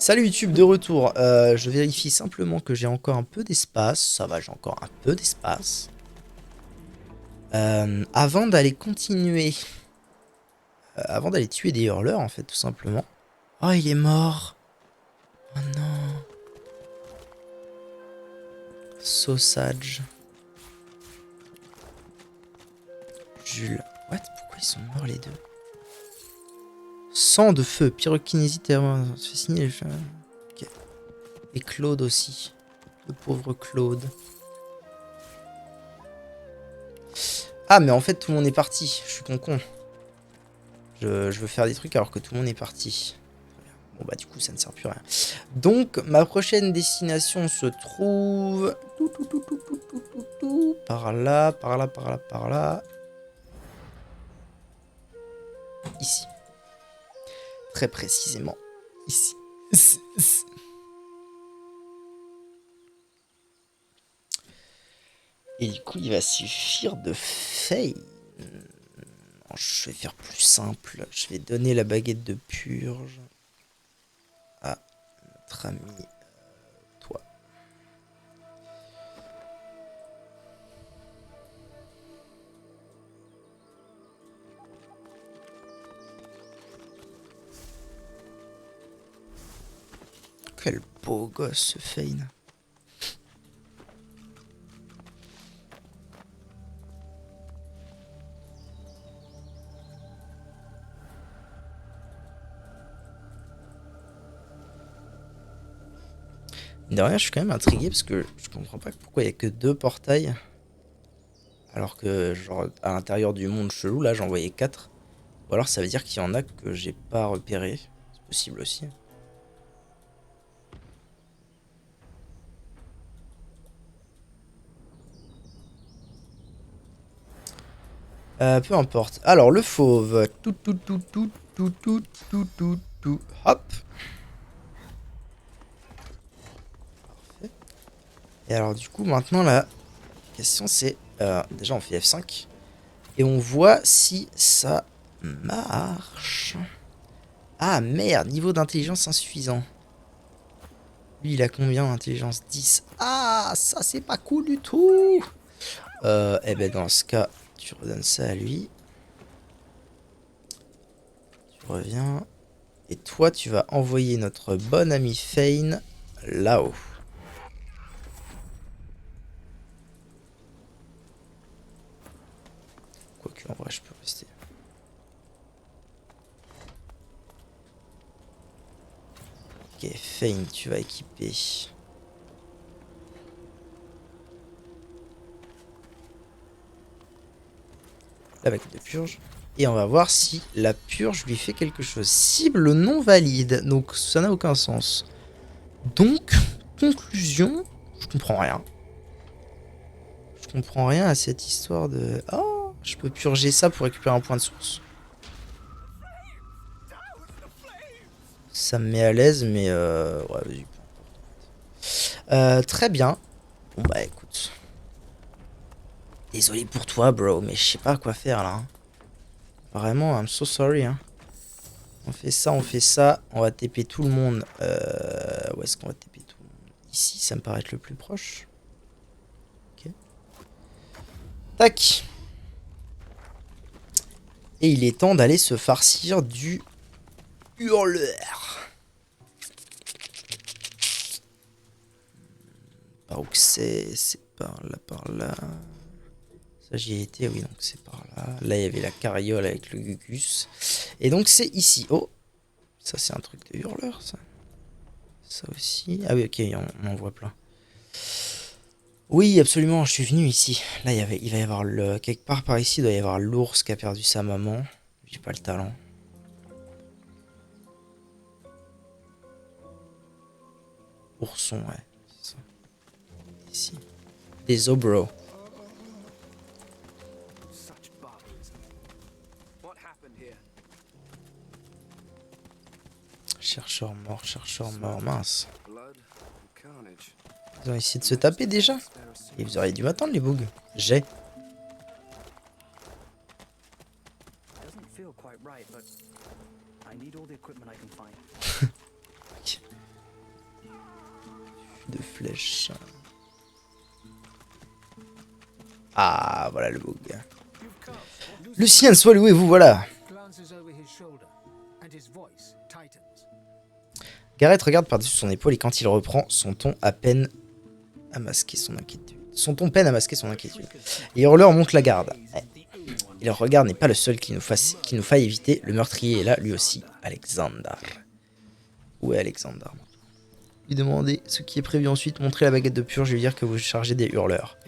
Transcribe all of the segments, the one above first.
Salut YouTube, de retour. Je vérifie simplement que j'ai encore un peu d'espace. Ça va, j'ai encore un peu d'espace. Avant d'aller continuer. Avant d'aller tuer des hurleurs, en fait, tout simplement. Oh, il est mort. Oh non. Sausage. Jules. What? Pourquoi ils sont morts les deux? Sang de feu, pyrokinésie, fasciné. Ok. Et Claude aussi. Le pauvre Claude. Ah, mais en fait, tout le monde est parti. Je suis con. Je veux faire des trucs alors que tout le monde est parti. Bon bah du coup ça ne sert plus à rien. Donc ma prochaine destination se trouve par là, par là. Ici. Très précisément. Ici. Et du coup il va suffire de Fane. Je vais faire plus simple. Je vais donner la baguette de purge à notre ami toi. Quel beau gosse ce Fane. De rien, je suis quand même intrigué parce que je comprends pas pourquoi il y a que deux portails. Alors que, genre, à l'intérieur du monde chelou, là, j'en voyais 4. Ou alors ça veut dire qu'il y en a que j'ai pas repéré. C'est possible aussi. Peu importe. Alors, le fauve. Tout. Hop. Parfait. Et alors, du coup, maintenant, la question, c'est... déjà, on fait F5. Et on voit si ça marche. Ah, merde. Niveau d'intelligence insuffisant. Lui, il a combien d'intelligence? 10. Ah, ça, c'est pas cool du tout. Eh ben, dans ce cas, tu redonnes ça à lui. Tu reviens. Et toi, tu vas envoyer notre bon ami Fane là-haut. Quoique, en vrai, je peux rester. Ok, Fane, tu vas équiper la baguette de purge. Et on va voir si la purge lui fait quelque chose. Cible non valide. Donc, ça n'a aucun sens. Donc, conclusion, je comprends rien. Je comprends rien à cette histoire de... Oh, je peux purger ça pour récupérer un point de source. Ça me met à l'aise, mais ouais, vas-y. Très bien. Bon bah écoute. Désolé pour toi, bro, mais je sais pas quoi faire là. Hein. Vraiment, I'm so sorry. Hein. On fait ça, on fait ça. On va TP tout le monde. Où est-ce qu'on va TP tout le monde? Ici, ça me paraît être le plus proche. Ok. Tac. Et il est temps d'aller se farcir du hurleur. Par où que c'est par là, par là. Ça, j'y ai été, oui, donc c'est par là. Là, il y avait la carriole avec le Gugus. Et donc, c'est ici. Oh, ça, c'est un truc de hurleur, ça. Ça aussi. Ah oui, ok, on en voit plein. Oui, absolument, je suis venu ici. Là, il va y avoir le... Quelque part par ici, il doit y avoir l'ours qui a perdu sa maman. J'ai pas le talent. Ourson, ouais. C'est ça. Ici. Des obros. Chercheur mort, mince. Ils ont essayé de se taper déjà. Et vous auriez dû m'attendre les bugs. J'ai. Doesn't feel quite right, but I need all the equipment I can find. Ok. de flèches. Ah, voilà le bug. Lucien, soit loué, vous voilà. Gareth regarde par-dessus son épaule et quand il reprend, son ton peine à masquer son inquiétude. Et Hurleur monte la garde. Et leur regard n'est pas le seul qui nous faille éviter. Le meurtrier est là, lui aussi, Alexander. Où est Alexander? Lui demander ce qui est prévu ensuite, montrer la baguette de purge et lui dire que vous chargez des hurleurs.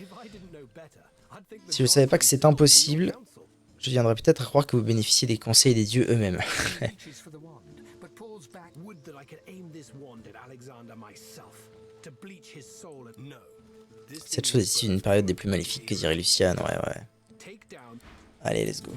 Si je ne savais pas que c'est impossible, je viendrais peut-être à croire que vous bénéficiez des conseils des dieux eux-mêmes. Cette chose est une période des plus maléfiques que dirait Lucian, ouais. Allez, let's go.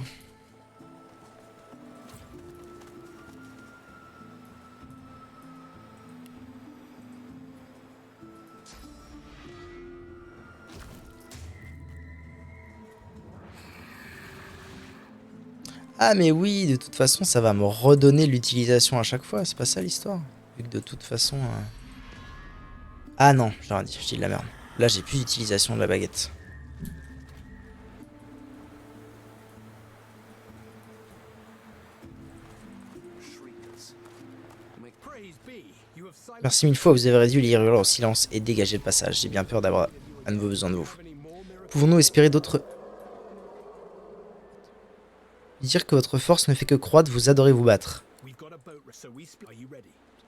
Ah mais oui, de toute façon, ça va me redonner l'utilisation à chaque fois, c'est pas ça l'histoire. Vu que de toute façon... Ah non, j'aurais dit, je dis de la merde. Là, j'ai plus d'utilisation de la baguette. Merci mille fois, vous avez réduit les hurleurs au silence et dégagé le passage. J'ai bien peur d'avoir à nouveau besoin de vous. Pouvons-nous espérer d'autres... Dire que votre force ne fait que croître, vous adorez vous battre.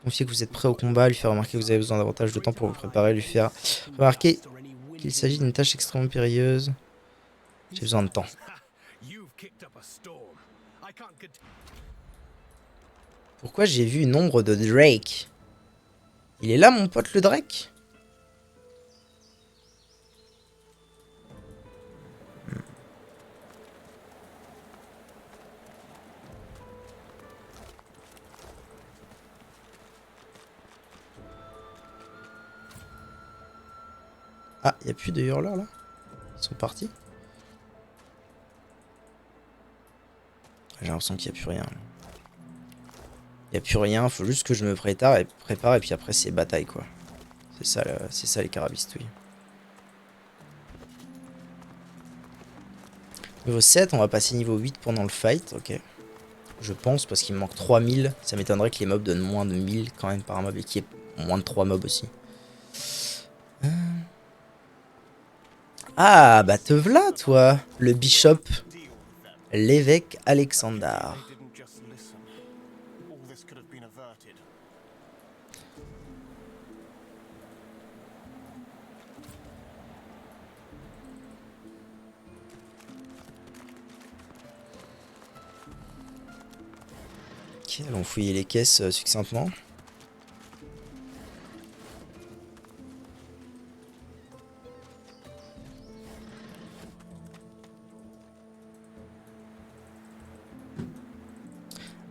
Confier que vous êtes prêt au combat, lui faire remarquer que vous avez besoin davantage de temps pour vous préparer, lui faire remarquer qu'il s'agit d'une tâche extrêmement périlleuse. J'ai besoin de temps. Pourquoi j'ai vu une ombre de Drake? Il est là mon pote le Drake? Ah, il n'y a plus de hurleurs là? Ils sont partis? J'ai l'impression qu'il n'y a plus rien. Il n'y a plus rien, faut juste que je me prépare et puis après c'est bataille quoi. C'est ça les carabistouilles. Niveau 7, on va passer niveau 8 pendant le fight, ok. Je pense parce qu'il me manque 3000. Ça m'étonnerait que les mobs donnent moins de 1000 quand même par mob et qu'il y ait moins de 3 mobs aussi. Ah bah te v'là toi, le bishop, l'évêque Alexander. Ok, allons fouiller les caisses succinctement.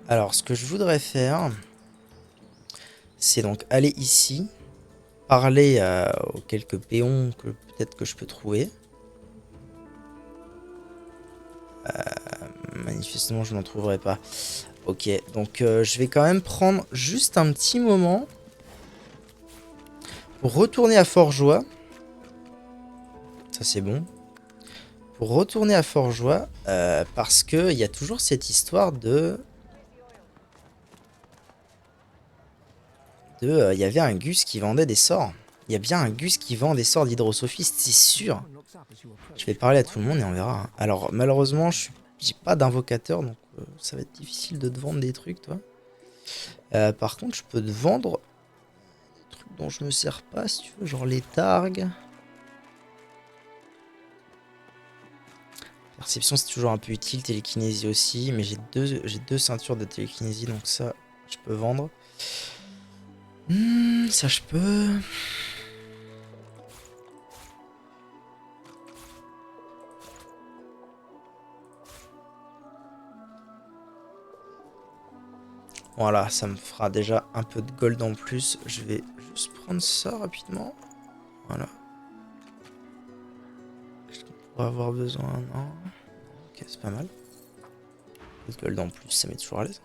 Alors, ce que je voudrais faire, c'est donc aller ici, parler aux quelques péons que peut-être que je peux trouver. Manifestement, je n'en trouverai pas. Ok, donc je vais quand même prendre juste un petit moment pour retourner à Fort-Joie. Ça, c'est bon. Pour retourner à Fort-Joie, parce qu'il y a toujours cette histoire de... Il y avait un Gus qui vendait des sorts. Il y a bien un Gus qui vend des sorts d'hydrosophiste, c'est sûr. Je vais parler à tout le monde et on verra. Alors, malheureusement, j'ai pas d'invocateur, donc ça va être difficile de te vendre des trucs, toi. Par contre, je peux te vendre des trucs dont je me sers pas, si tu veux, genre les targs. Perception, c'est toujours un peu utile, télékinésie aussi, mais j'ai deux ceintures de télékinésie, donc ça, je peux vendre. Ça, je peux... Voilà, ça me fera déjà un peu de gold en plus. Je vais juste prendre ça rapidement. Voilà. Est-ce qu'on pourrait avoir besoin? Non. Ok, c'est pas mal. Un peu de gold en plus, ça met toujours à l'aise.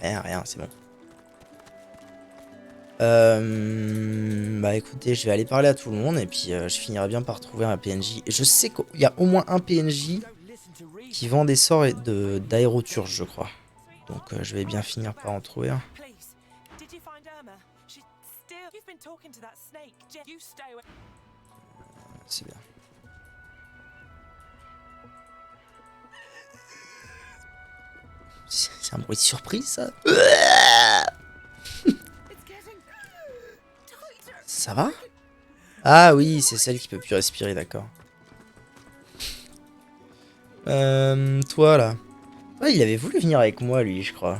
Rien, c'est bon. Bah écoutez, je vais aller parler à tout le monde et puis je finirai bien par trouver un PNJ. Je sais qu'il y a au moins un PNJ qui vend des sorts d'aéroturge, je crois. Donc je vais bien finir par en trouver un. C'est bien. C'est un bruit de surprise, ça. Ça va? Ah oui, c'est celle qui peut plus respirer, d'accord. Toi, là. Ouais, il avait voulu venir avec moi, lui, je crois.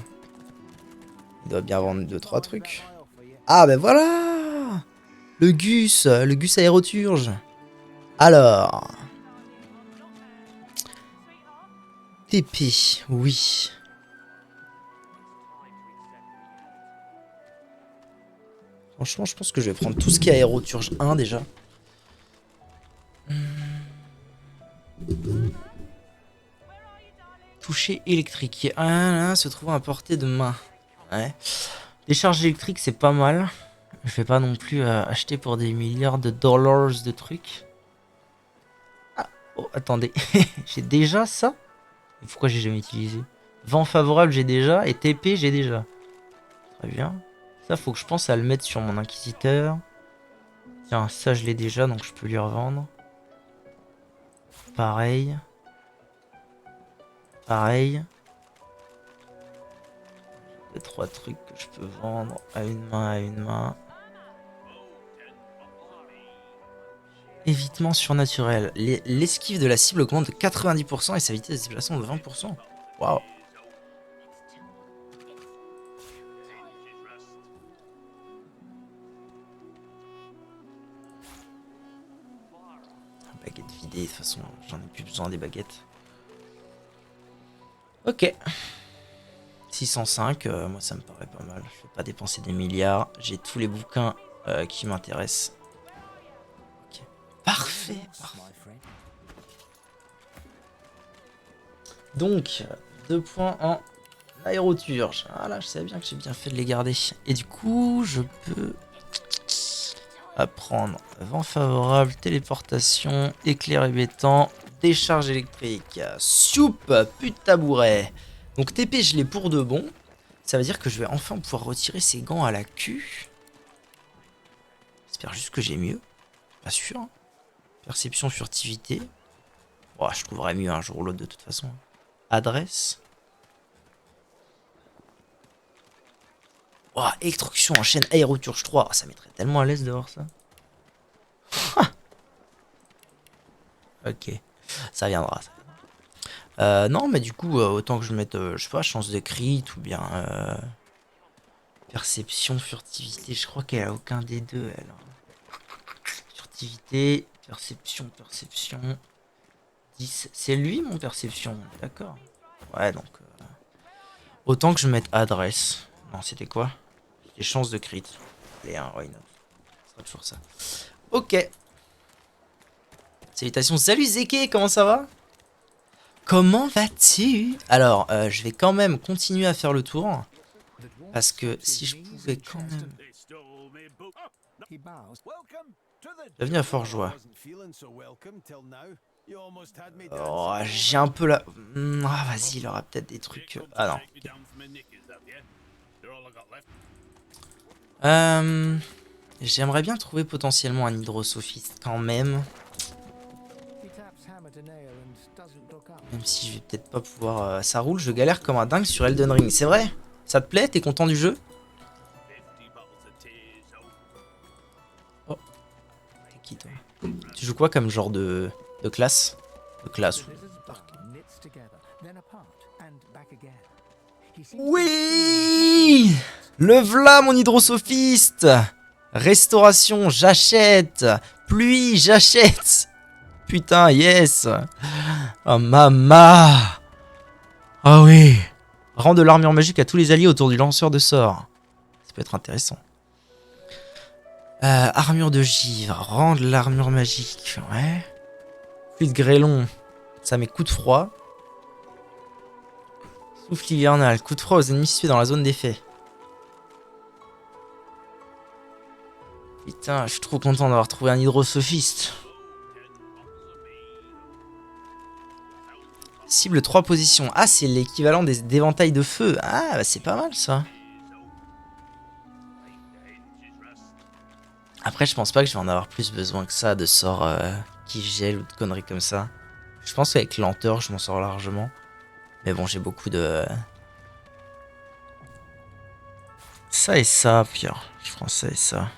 Il doit bien vendre 2-3 trucs. Ah, ben voilà! Le Gus aéroturge. Alors... TP, oui. Franchement, je pense que je vais prendre tout ce qui est aéroturge 1 déjà. Toucher électrique. Ah, se trouve à portée de main. Ouais. Décharge électrique, c'est pas mal. Je vais pas non plus acheter pour des milliards de dollars de trucs. Ah, oh, attendez. J'ai déjà ça? Et pourquoi j'ai jamais utilisé? Vent favorable, j'ai déjà. Et TP, j'ai déjà. Très bien. Ça, faut que je pense à le mettre sur mon inquisiteur. Tiens, ça, je l'ai déjà, donc je peux lui revendre. Pareil. Pareil. Il y a 3 trucs que je peux vendre à une main, à une main. Évitement surnaturel. L'esquive de la cible augmente de 90% et sa vitesse de déplacement de 20%. Waouh. Baguette vidée, de toute façon, j'en ai plus besoin des baguettes. Ok. 605, moi ça me paraît pas mal. Je vais pas dépenser des milliards. J'ai tous les bouquins qui m'intéressent. Ok. Parfait, parfait. Donc, 2 points en aéroturge. Ah là, je savais bien que j'ai bien fait de les garder. Et du coup, je peux apprendre vent favorable, téléportation, éclair hébétant, décharge électrique. Soupe, plus de tabouret. Donc TP, je l'ai pour de bon. Ça veut dire que je vais enfin pouvoir retirer ces gants à la queue. J'espère juste que j'ai mieux. Pas sûr. Hein. Perception, furtivité. Oh, je trouverai mieux un jour ou l'autre de toute façon. Adresse. Oh, électrocution en chaîne aéroturge 3. Oh, ça mettrait tellement à l'aise de voir ça. Ok. Ça viendra. Non, mais du coup, autant que je mette, je sais pas, chance de crit ou bien perception, furtivité. Je crois qu'elle a aucun des deux, elle. Furtivité, perception, perception. 10. C'est lui mon perception, d'accord. Ouais, donc. Autant que je mette adresse. Non, c'était quoi? Les chances de crit. Allez, hein, why not? Ce sera toujours ça. Ok. Salutations. Salut Zeke, comment ça va? Comment vas-tu? Alors, je vais quand même continuer à faire le tour. Parce que si je pouvais quand même... Bienvenue à Fort-Joie. Oh, j'ai un peu la... Ah, vas-y, il aura peut-être des trucs... Ah non. Okay. J'aimerais bien trouver potentiellement un hydrosophiste quand même. Même si je vais peut-être pas pouvoir... Ça roule, je galère comme un dingue sur Elden Ring. C'est vrai? Ça te plaît? T'es content du jeu? Oh. T'es qui toi? Tu joues quoi comme genre de classe? De classe ou... Oui! Le v'là mon hydrosophiste! Restauration, j'achète! Pluie, j'achète! Putain, yes! Oh mama! Ah oui! Rend de l'armure magique à tous les alliés autour du lanceur de sorts. Ça peut être intéressant. Armure de givre, rend de l'armure magique. Ouais. Fluide grêlon, ça met coup de froid. Souffle hivernal, coup de froid aux ennemis situés dans la zone d'effet. Putain, je suis trop content d'avoir trouvé un hydrosophiste. Cible 3 positions. Ah, c'est l'équivalent des éventails de feu. Ah, bah c'est pas mal ça. Après, je pense pas que je vais en avoir plus besoin que ça de sorts qui gèlent ou de conneries comme ça. Je pense qu'avec lenteur, je m'en sors largement. Mais bon, j'ai beaucoup de... Ça et ça, pire. Je prends ça et ça.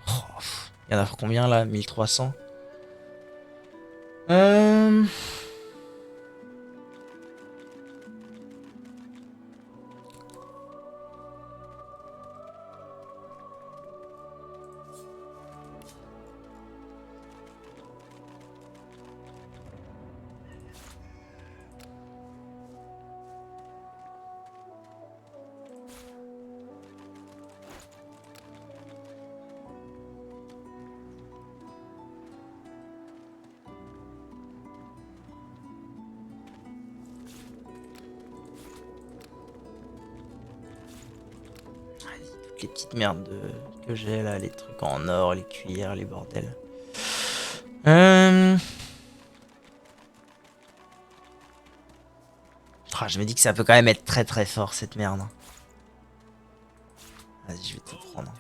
Oh, il y en a combien là? 1300. Les petites merdes que j'ai là, les trucs en or, les cuillères, les bordels. Ah, je me dis que ça peut quand même être très très fort cette merde. Vas-y, je vais tout prendre.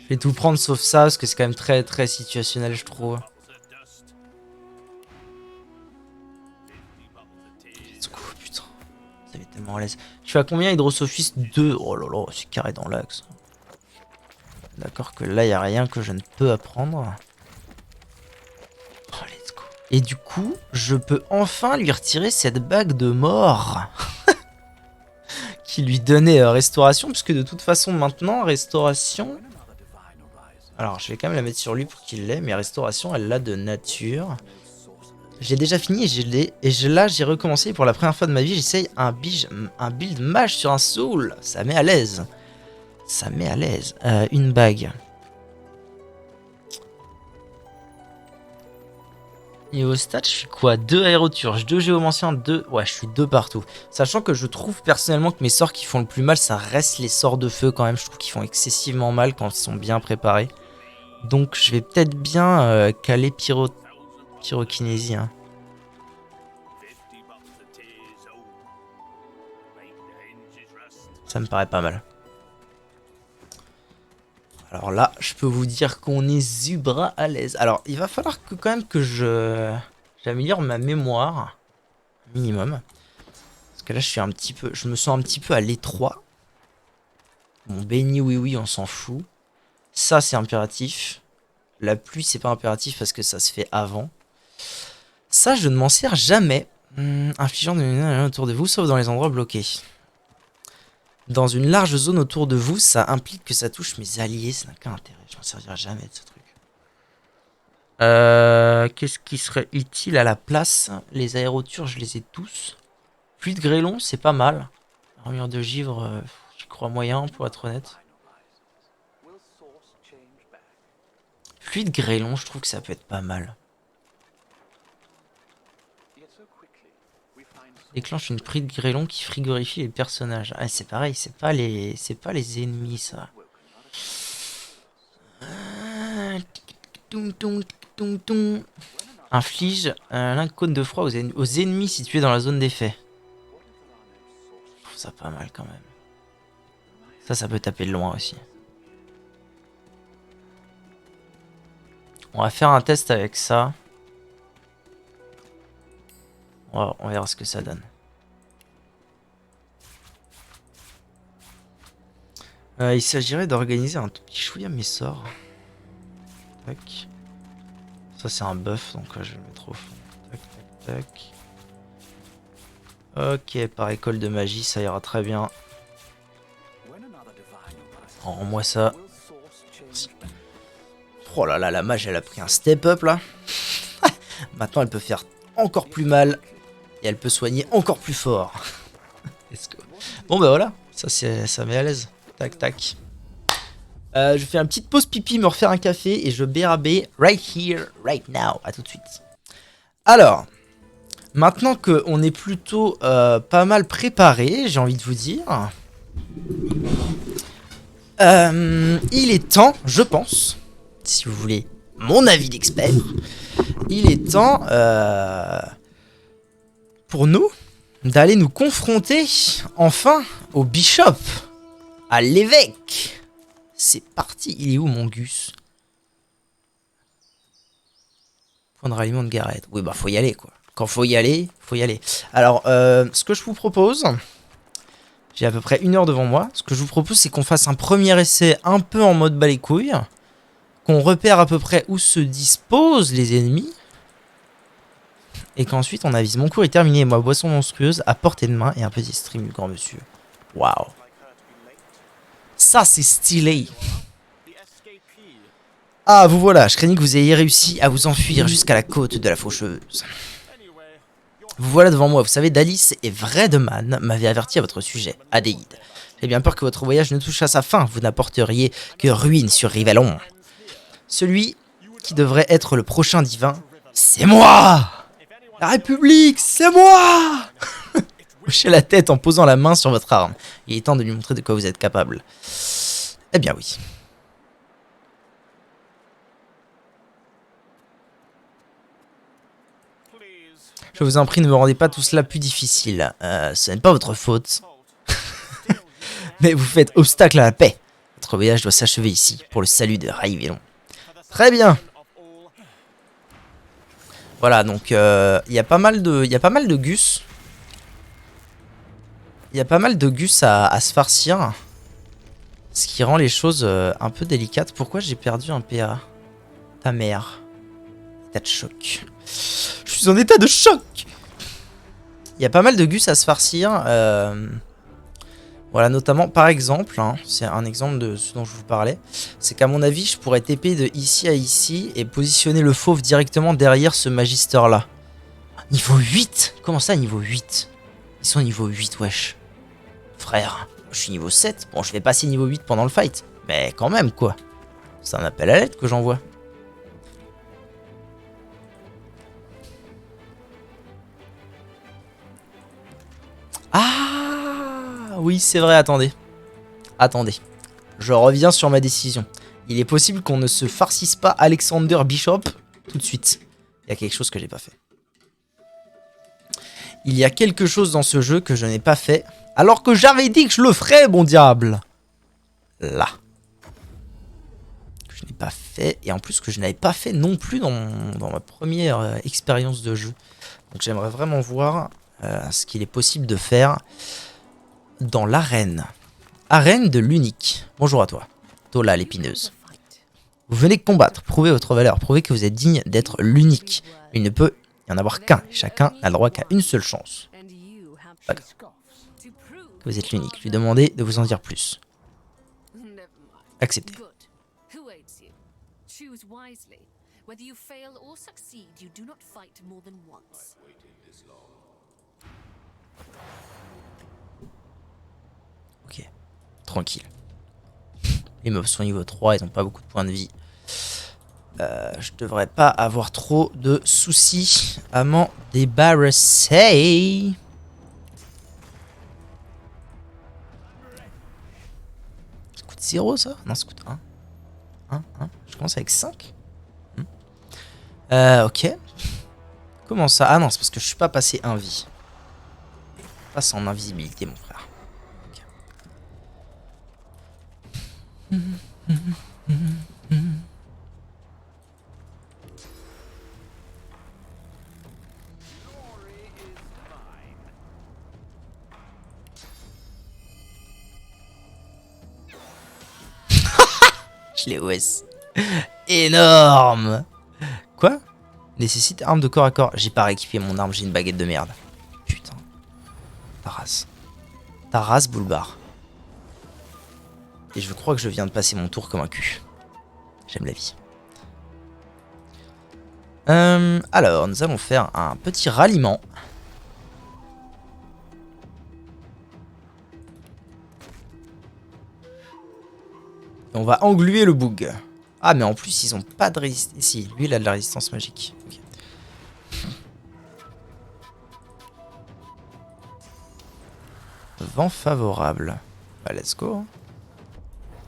Je vais tout prendre sauf ça parce que c'est quand même très très situationnel, je trouve. Putain, ça met tellement à l'aise. Je suis à combien hydrosophiste? 2. Oh là là, c'est carré dans l'axe. D'accord que là, il n'y a rien que je ne peux apprendre. Oh, let's go. Et du coup, je peux enfin lui retirer cette bague de mort. Qui lui donnait restauration. Puisque de toute façon, maintenant, restauration... Alors, je vais quand même la mettre sur lui pour qu'il l'ait. Mais restauration, elle l'a de nature. J'ai déjà fini et là, j'ai recommencé. Pour la première fois de ma vie, j'essaye un build mage sur un soul. Ça met à l'aise. Ça met à l'aise. Une bague. Et au stat, je suis quoi? 2 aéroturges, 2 géomanciens, 2... Ouais, je suis 2 partout. Sachant que je trouve personnellement que mes sorts qui font le plus mal, ça reste les sorts de feu quand même. Je trouve qu'ils font excessivement mal quand ils sont bien préparés. Donc je vais peut-être bien caler pyrokinésie. Hein. Ça me paraît pas mal. Alors là, je peux vous dire qu'on est zubra à l'aise. Alors, il va falloir que quand même que j'améliore ma mémoire. Minimum. Parce que là, je me sens un petit peu à l'étroit. Mon béni oui oui, on s'en fout. Ça, c'est impératif. La pluie, c'est pas impératif parce que ça se fait avant. Ça, je ne m'en sers jamais. Infligeant de autour de vous, sauf dans les endroits bloqués. Dans une large zone autour de vous, ça implique que ça touche mes alliés. Ça n'a qu'un intérêt. Je m'en servirai jamais de ce truc. Qu'est-ce qui serait utile à la place? Les aérotures, je les ai tous. Pluie de grêlon, c'est pas mal. Armure de givre, j'y crois moyen pour être honnête. Pluie de grêlon, je trouve que ça peut être pas mal. Déclenche une pluie de grêlon qui frigorifie les personnages. Ah, c'est pareil, c'est pas les ennemis ça. Inflige un cône de froid aux ennemis situés dans la zone d'effet. Je trouve ça pas mal quand même. Ça peut taper de loin aussi. On va faire un test avec ça. On verra ce que ça donne. Il s'agirait d'organiser un tout petit chouïa mes sorts. Tac. Ça c'est un buff donc je vais le mettre au fond. Tac tac tac. Ok, par école de magie ça ira très bien. Rends-moi ça. Oh là là, la mage elle a pris un step up là. Maintenant elle peut faire encore plus mal. Et elle peut soigner encore plus fort. Bon bah voilà, ça met à l'aise. Tac tac. Je fais une petite pause pipi, me refaire un café et je BRB right here, right now. À tout de suite. Alors, maintenant qu'on est plutôt pas mal préparé, j'ai envie de vous dire. Il est temps, je pense, si vous voulez mon avis d'expert, il est temps pour nous d'aller nous confronter enfin au bishop, à l'évêque. C'est parti. Il est où mon Gus? Point de ralliement de Gareth. Oui, bah faut y aller quoi. Quand faut y aller, faut y aller. Alors, ce que je vous propose, j'ai à peu près 1 heure devant moi. Ce que je vous propose, c'est qu'on fasse un premier essai un peu en mode bas les couilles, qu'on repère à peu près où se disposent les ennemis, et qu'ensuite on avise. Mon cours est terminé, moi, boisson monstrueuse à portée de main et un petit stream du grand monsieur. Waouh. Ça, c'est stylé. Ah, vous voilà, je craignais que vous ayez réussi à vous enfuir jusqu'à la côte de la Faucheuse. Vous voilà devant moi, vous savez, Dalice et Vredeman m'avaient averti à votre sujet, Adéide. J'ai bien peur que votre voyage ne touche à sa fin, vous n'apporteriez que ruine sur Rivellon. Celui qui devrait être le prochain divin, c'est moi! La République, c'est moi! Hochez la tête en posant la main sur votre arme. Il est temps de lui montrer de quoi vous êtes capable. Eh bien oui. Je vous en prie, ne me rendez pas tout cela plus difficile. Ce n'est pas votre faute. Mais vous faites obstacle à la paix. Votre voyage doit s'achever ici, pour le salut de Rivellon. Très bien. Voilà, donc il y a pas mal de gus. Il y a pas mal de gus à se farcir. Ce qui rend les choses un peu délicates. Pourquoi j'ai perdu un PA? Ta mère. État de choc. Je suis en état de choc. Il y a pas mal de gus à se farcir. Voilà, notamment, par exemple, hein, c'est un exemple de ce dont je vous parlais. C'est qu'à mon avis, je pourrais TP de ici à ici et positionner le fauve directement derrière ce magister-là. Niveau 8? Comment ça, niveau 8? Ils sont niveau 8, wesh. Frère, je suis niveau 7. Bon, je vais passer niveau 8 pendant le fight. Mais quand même, quoi. C'est un appel à l'aide que j'envoie. Ah oui, c'est vrai, attendez. Attendez. Je reviens sur ma décision. Il est possible qu'on ne se farcisse pas Alexander Bishop tout de suite. Il y a quelque chose que j'ai pas fait. Il y a quelque chose dans ce jeu que je n'ai pas fait, alors que j'avais dit que je le ferais, bon diable. Là. Que je n'ai pas fait, et en plus que je n'avais pas fait non plus dans ma première expérience de jeu. Donc j'aimerais vraiment voir ce qu'il est possible de faire dans l'arène. Arène de l'unique. Bonjour à toi, Tola l'épineuse. Vous venez de combattre, prouvez votre valeur, prouvez que vous êtes digne d'être l'unique. Il ne peut y en avoir qu'un, et chacun n'a le droit qu'à une seule chance. D'accord. Que vous êtes l'unique, lui demandez de vous en dire plus. Acceptez. Ok, tranquille. Les mobs sont niveau 3, ils n'ont pas beaucoup de points de vie. Je devrais pas avoir trop de soucis à m'en débarrasser. Ça coûte 0 ça? Non, ça coûte 1. 1. Je commence avec 5. Ok. Comment ça? Ah non, c'est parce que je suis pas passé 1 vie. Je passe en invisibilité, mon frère. Okay. Je l'ai OS. Énorme. Quoi? Nécessite arme de corps à corps. J'ai pas rééquipé mon arme, j'ai une baguette de merde. Putain. Ta race. Ta race, Boulbar. Et je crois que je viens de passer mon tour comme un cul. J'aime la vie. Alors, nous allons faire un petit ralliement. Et on va engluer le boug. Ah, mais en plus, ils ont pas de résistance. Si, lui, il a de la résistance magique. Okay. Vent favorable. Bah, let's go.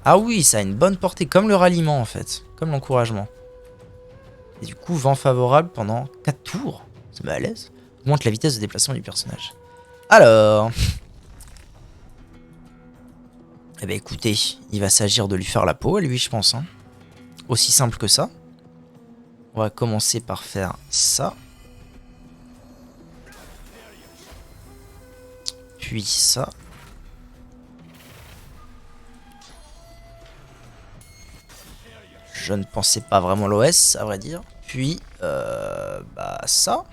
Ah oui, ça a une bonne portée, comme le ralliement en fait, comme l'encouragement. Et du coup, vent favorable pendant 4 tours. Ça me met à l'aise. Augmente la vitesse de déplacement du personnage. Alors... Eh ben écoutez, il va s'agir de lui faire la peau à lui, je pense. Hein. Aussi simple que ça. On va commencer par faire ça. Puis ça. Je ne pensais pas vraiment l'OS, à vrai dire. Puis, bah ça.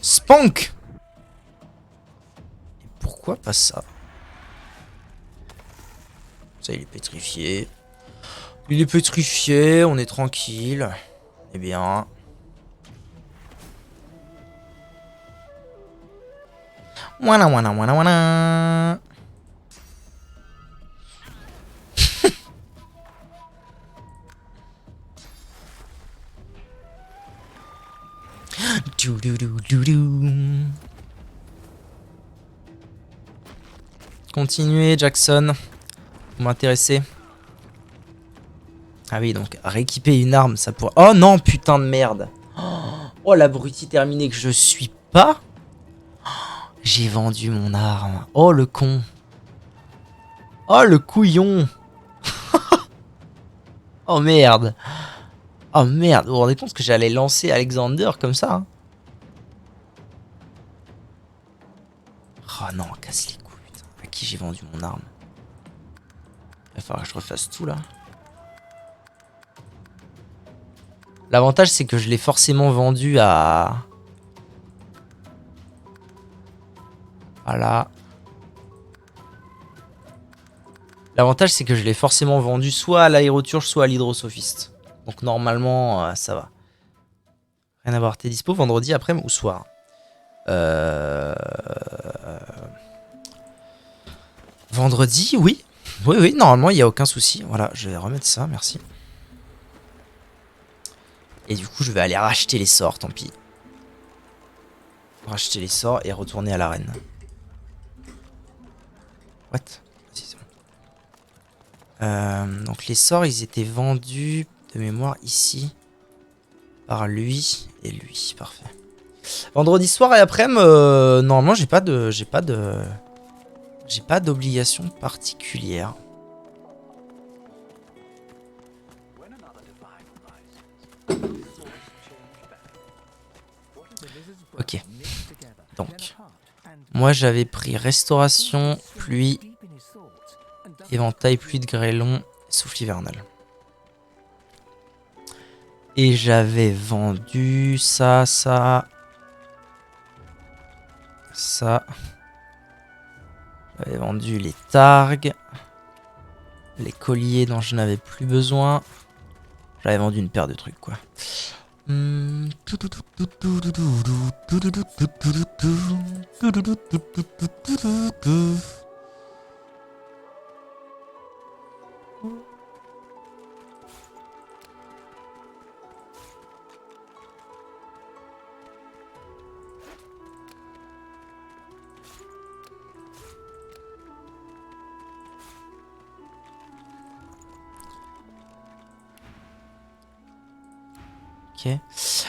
Spank! Et pourquoi pas ça? Ça, il est pétrifié. Il est pétrifié, on est tranquille. Eh bien... Voilà, voilà, voilà, voilà. Continuez, Jackson. Vous m'intéressez. Ah oui, donc rééquiper une arme, ça pourrait... Oh non, putain de merde. Oh, l'abruti terminé que je suis pas. J'ai vendu mon arme. Oh, le con. Oh, le couillon. Oh, merde. Oh, merde. Vous vous rendez compte que j'allais lancer Alexander comme ça hein. Oh non, casse les couilles, putain. À qui j'ai vendu mon arme? Il va falloir que je refasse tout, là. L'avantage, c'est que je l'ai forcément vendu à... Voilà. L'avantage, c'est que je l'ai forcément vendu soit à l'aéroturge, soit à l'hydrosophiste. Donc normalement, ça va. Rien à voir. T'es dispo vendredi après ou soir? Vendredi, oui. Oui, oui, normalement, il n'y a aucun souci. Voilà, je vais remettre ça, merci. Et du coup, je vais aller racheter les sorts, tant pis. Racheter les sorts et retourner à l'arène. What? Si, c'est bon. Donc les sorts, ils étaient vendus de mémoire ici. Par lui et lui, parfait. Vendredi soir et après, normalement, j'ai pas d'obligation particulière. Ok. Donc, moi j'avais pris restauration, pluie, éventail, pluie de grêlon, souffle hivernal. Et j'avais vendu ça. J'avais vendu les targues, les colliers dont je n'avais plus besoin. J'avais vendu une paire de trucs, quoi. Ok.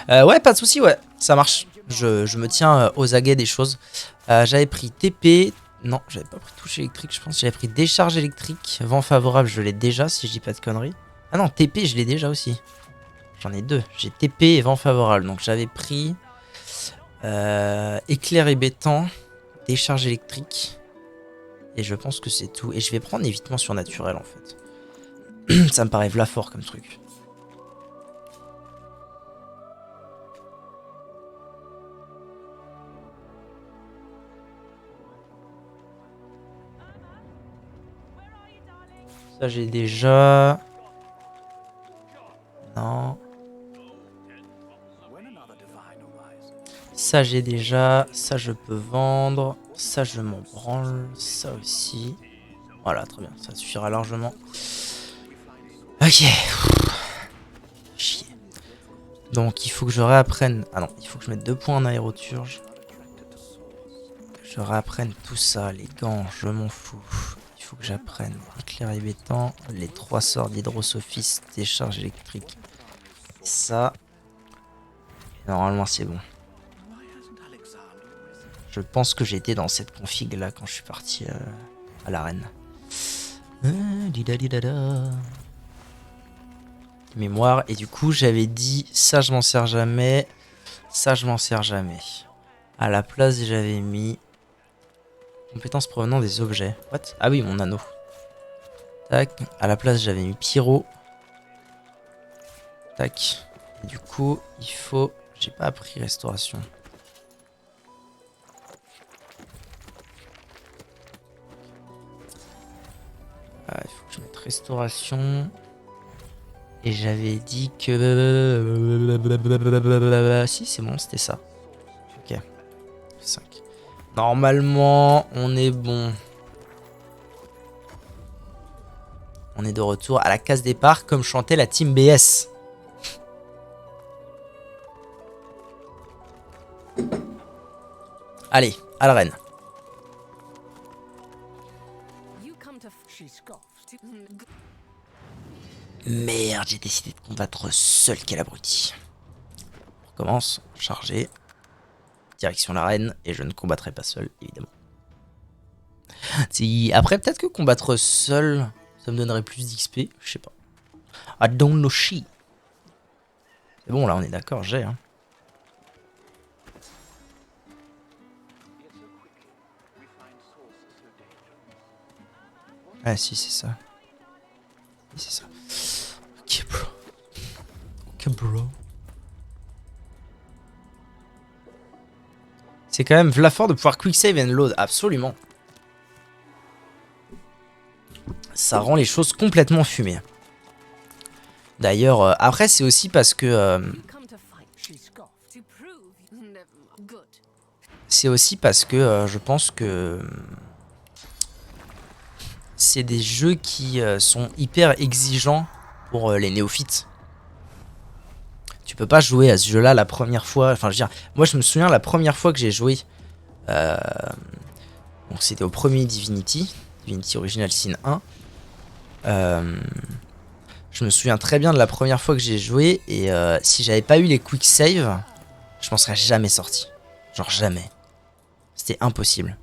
Ouais, pas de souci, ouais, ça marche. Je me tiens aux aguets des choses. J'avais pris TP. Non, j'avais pas pris touche électrique, je pense. J'avais pris décharge électrique. Vent favorable, je l'ai déjà, si je dis pas de conneries. Ah non, TP, je l'ai déjà aussi. J'en ai deux. J'ai TP et vent favorable. Donc j'avais pris éclair hébétant, décharge électrique. Et je pense que c'est tout. Et je vais prendre évitement surnaturel en fait. Ça me paraît v'là fort comme truc. Ça j'ai déjà... Non. Ça j'ai déjà. Ça je peux vendre. Ça je m'en branle. Ça aussi. Voilà, très bien. Ça suffira largement. Ok. Chier. Donc il faut que je réapprenne... Ah non, il faut que je mette 2 points en aéroturge. Que je réapprenne tout ça. Les gants, je m'en fous. Il faut que j'apprenne. Clair et béton, les 3 sorts d'hydrosophistes, décharge électrique. Ça. Normalement, c'est bon. Je pense que j'étais dans cette config là quand je suis parti à l'arène. Mémoire. Et du coup, j'avais dit ça, je m'en sers jamais. Ça, je m'en sers jamais. À la place, j'avais mis compétences provenant des objets. What? Ah oui, mon anneau. Tac. À la place, j'avais mis pyro. Tac. Et du coup, il faut. J'ai pas appris restauration. Ah, il faut que je mette restauration. Et j'avais dit que... Si, c'est bon, c'était ça. Ok. 5. Normalement, on est bon. On est de retour à la case départ, comme chantait la team BS. Allez, à l'arène. Merde, j'ai décidé de combattre seul, quel abruti. On recommence, charger. Direction l'arène, et je ne combattrai pas seul, évidemment. Si, après, peut-être que combattre seul, ça me donnerait plus d'XP, je sais pas. I don't know shit. C'est bon, là, on est d'accord, j'ai. Hein. Ah, si, c'est ça. C'est ça. Ok, bro. Ok, bro. C'est quand même la fort de pouvoir quick save and load, absolument. Ça rend les choses complètement fumées. D'ailleurs, après, c'est aussi parce que... c'est aussi parce que je pense que... c'est des jeux qui sont hyper exigeants pour les néophytes. Tu peux pas jouer à ce jeu-là la première fois. Enfin, je veux dire, moi je me souviens la première fois que j'ai joué. Donc c'était au premier Divinity Original Sin 1. Je me souviens très bien de la première fois que j'ai joué. Et si j'avais pas eu les quick save, je m'en serais jamais sorti. Genre jamais. C'était impossible.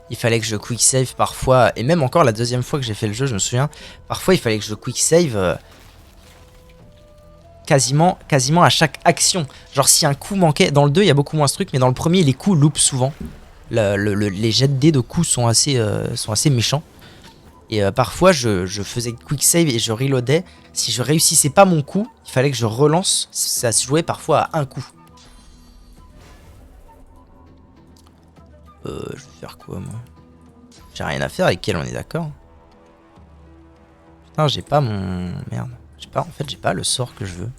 Il fallait que je quick save parfois, et même encore la deuxième fois que j'ai fait le jeu, je me souviens, parfois il fallait que je quick save quasiment à chaque action. Genre si un coup manquait, dans le 2 il y a beaucoup moins ce truc, mais dans le premier les coups loupent souvent. Les jets de dés de coups sont assez méchants. Et parfois je faisais quick save et je reloadais. Si je réussissais pas mon coup, il fallait que je relance, ça se jouait parfois à un coup. Je vais faire quoi moi? J'ai rien à faire avec elle, on est d'accord? Putain, j'ai pas mon... Merde. En fait, j'ai pas le sort que je veux.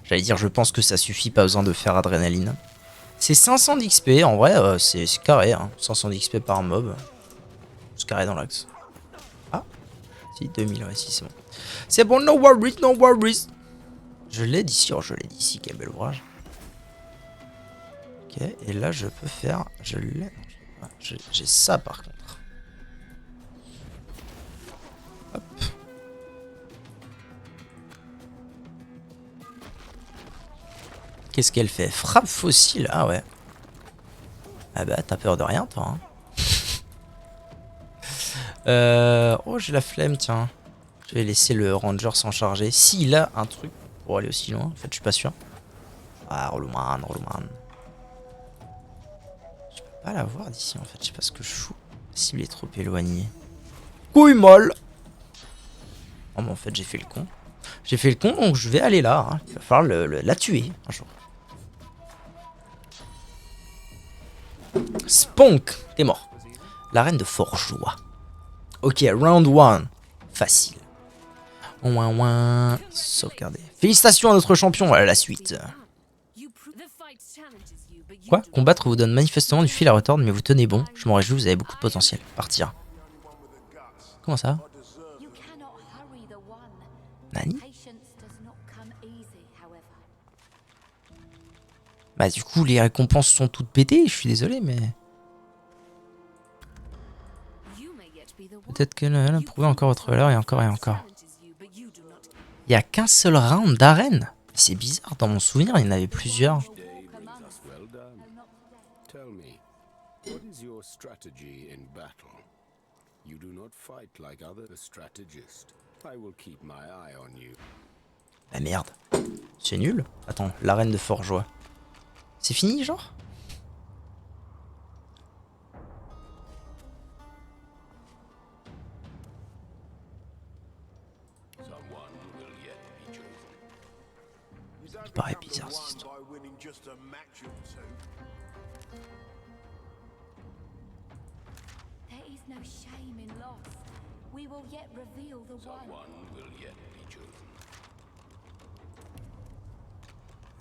J'allais dire, je pense que ça suffit, pas besoin de faire adrénaline. C'est 500 d'XP, en vrai, c'est carré, hein. 500 d'XP par mob. C'est carré dans l'axe. Ah, si, 2000, ouais, si, c'est bon. C'est bon, no worries, no worries. Je l'ai d'ici, oh, je l'ai d'ici, quel bel ouvrage. Ok, et là, je peux faire... Je l'ai... J'ai ça, par contre. Hop. Qu'est-ce qu'elle fait? Frappe fossile, ah ouais. Ah bah, t'as peur de rien, toi, hein. Oh, j'ai la flemme, tiens. Je vais laisser le ranger s'en charger. S'il a un truc pour aller aussi loin, en fait, je suis pas sûr. Ah, Rolouman, Rolouman. Je peux pas la voir d'ici, en fait, je sais pas ce que je fous. La cible est trop éloignée. Couille molle. Oh, mais en fait, j'ai fait le con. J'ai fait le con, donc je vais aller là. Hein. Il va falloir la tuer un jour. Spunk, t'es mort. La reine de Forgeois. Ok, round 1. Facile. Ouin ouin. Sauvegarder. Félicitations à notre champion. Voilà la suite. Quoi? Combattre vous donne manifestement du fil à retordre, mais vous tenez bon. Je m'en réjouis, vous avez beaucoup de potentiel. Partir. Comment ça? Nani? Bah du coup les récompenses sont toutes pétées, je suis désolé mais... Peut-être que là, prouvez encore votre valeur et encore et encore. Il y a qu'un seul round d'arène? C'est bizarre, dans mon souvenir il y en avait plusieurs. Bah merde. C'est nul. Attends, l'arène de Forgeois. C'est fini genre? Ça me paraît bizarre cette histoire.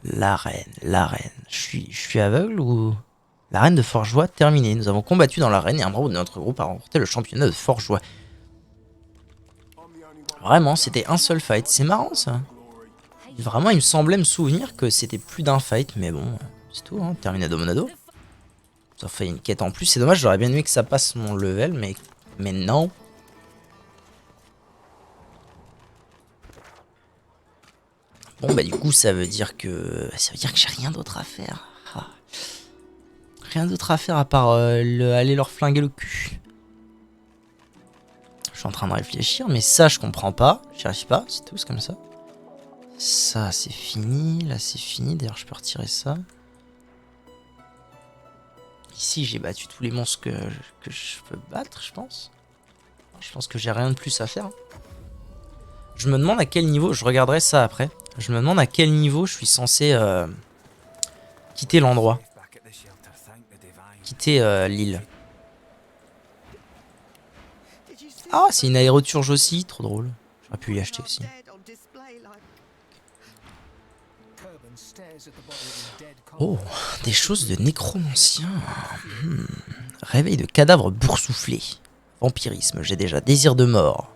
L'arène. Je suis aveugle ou... L'arène de Forgeois terminée. Nous avons combattu dans l'arène et un membre de notre groupe a remporté le championnat de Forgeois. Vraiment, c'était un seul fight. C'est marrant ça. Vraiment, il me semblait me souvenir que c'était plus d'un fight, mais bon, c'est tout, hein. Terminado Monado. Ça fait une quête en plus. C'est dommage, j'aurais bien aimé que ça passe mon level, mais non. Bon bah du coup ça veut dire que j'ai rien d'autre à faire. Ah. Rien d'autre à faire à part aller leur flinguer le cul. Je suis en train de réfléchir, mais ça je comprends pas. J'y arrive pas, c'est tout, c'est comme ça. Ça c'est fini, là c'est fini. D'ailleurs je peux retirer ça. Ici j'ai battu tous les monstres que je peux battre, je pense. Je pense que j'ai rien de plus à faire. Je me demande à quel niveau, je regarderai ça après. Je me demande à quel niveau je suis censé quitter l'endroit. Quitter l'île. Ah, c'est une aéroturge aussi, trop drôle. J'aurais pu y acheter aussi. Oh, des choses de nécromancien. Réveil de cadavres boursouflés. Vampirisme, j'ai déjà. Désir de mort.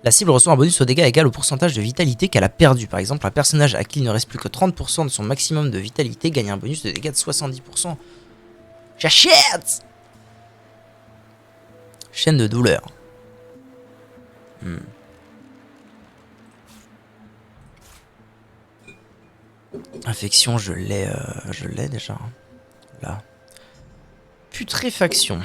La cible reçoit un bonus aux dégâts égal au pourcentage de vitalité qu'elle a perdu. Par exemple, un personnage à qui il ne reste plus que 30% de son maximum de vitalité gagne un bonus de dégâts de 70%. J'achète! Chaîne de douleur. Infection, je l'ai déjà. Là. Putréfaction.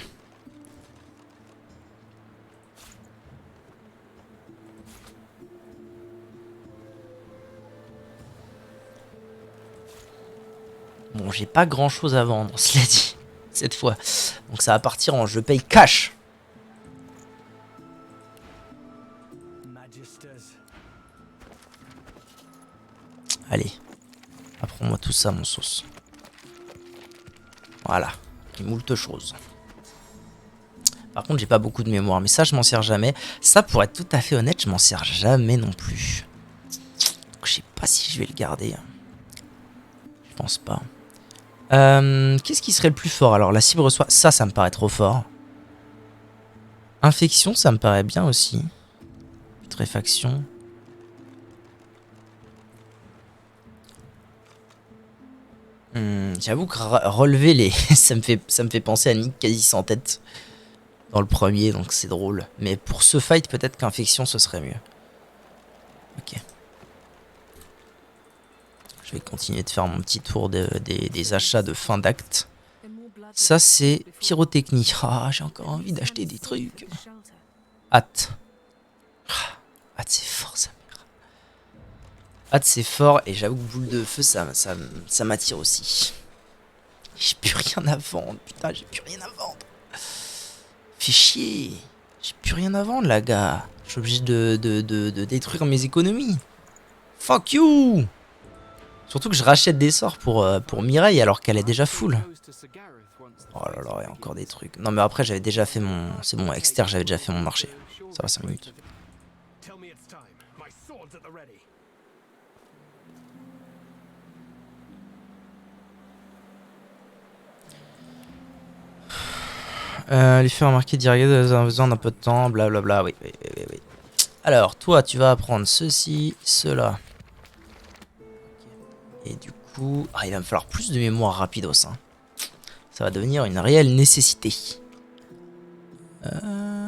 Bon, j'ai pas grand chose à vendre, cela dit, cette fois. Donc ça va partir en je paye cash. Allez, apprends-moi tout ça, mon sauce. Voilà, et moult choses. Par contre, j'ai pas beaucoup de mémoire, mais ça, je m'en sers jamais. Ça, pour être tout à fait honnête, je m'en sers jamais non plus. Donc, je sais pas si je vais le garder. Je pense pas. Qu'est-ce qui serait le plus fort? Alors, la cible reçoit... Ça me paraît trop fort. Infection, ça me paraît bien aussi. Putréfaction. J'avoue que relever les... ça me fait penser à Nick quasi sans tête. Dans le premier, donc c'est drôle. Mais pour ce fight, peut-être qu'infection, ce serait mieux. Ok. Je vais continuer de faire mon petit tour des achats de fin d'acte. Ça, c'est pyrotechnie. Ah, j'ai encore envie d'acheter des trucs. Hâte. Hâte, c'est fort, ça. Hâte, c'est fort. Et j'avoue que boule de feu, ça m'attire aussi. J'ai plus rien à vendre. Putain, j'ai plus rien à vendre. Fais chier. J'ai plus rien à vendre, là, gars. Je suis obligé de détruire mes économies. Fuck you. Surtout que je rachète des sorts pour Mireille alors qu'elle est déjà full. Oh là là, il y a encore des trucs. Non mais après j'avais déjà fait mon... C'est bon, externe, j'avais déjà fait mon marché. Ça va 5 minutes. Swords at the ready. Lui faire remarquer direct dans un besoin d'un peu de temps, blablabla, oui, oui, oui, oui, oui. Alors, toi, tu vas apprendre ceci, cela. Et du coup... Ah, il va me falloir plus de mémoire rapidos, hein. Ça va devenir une réelle nécessité.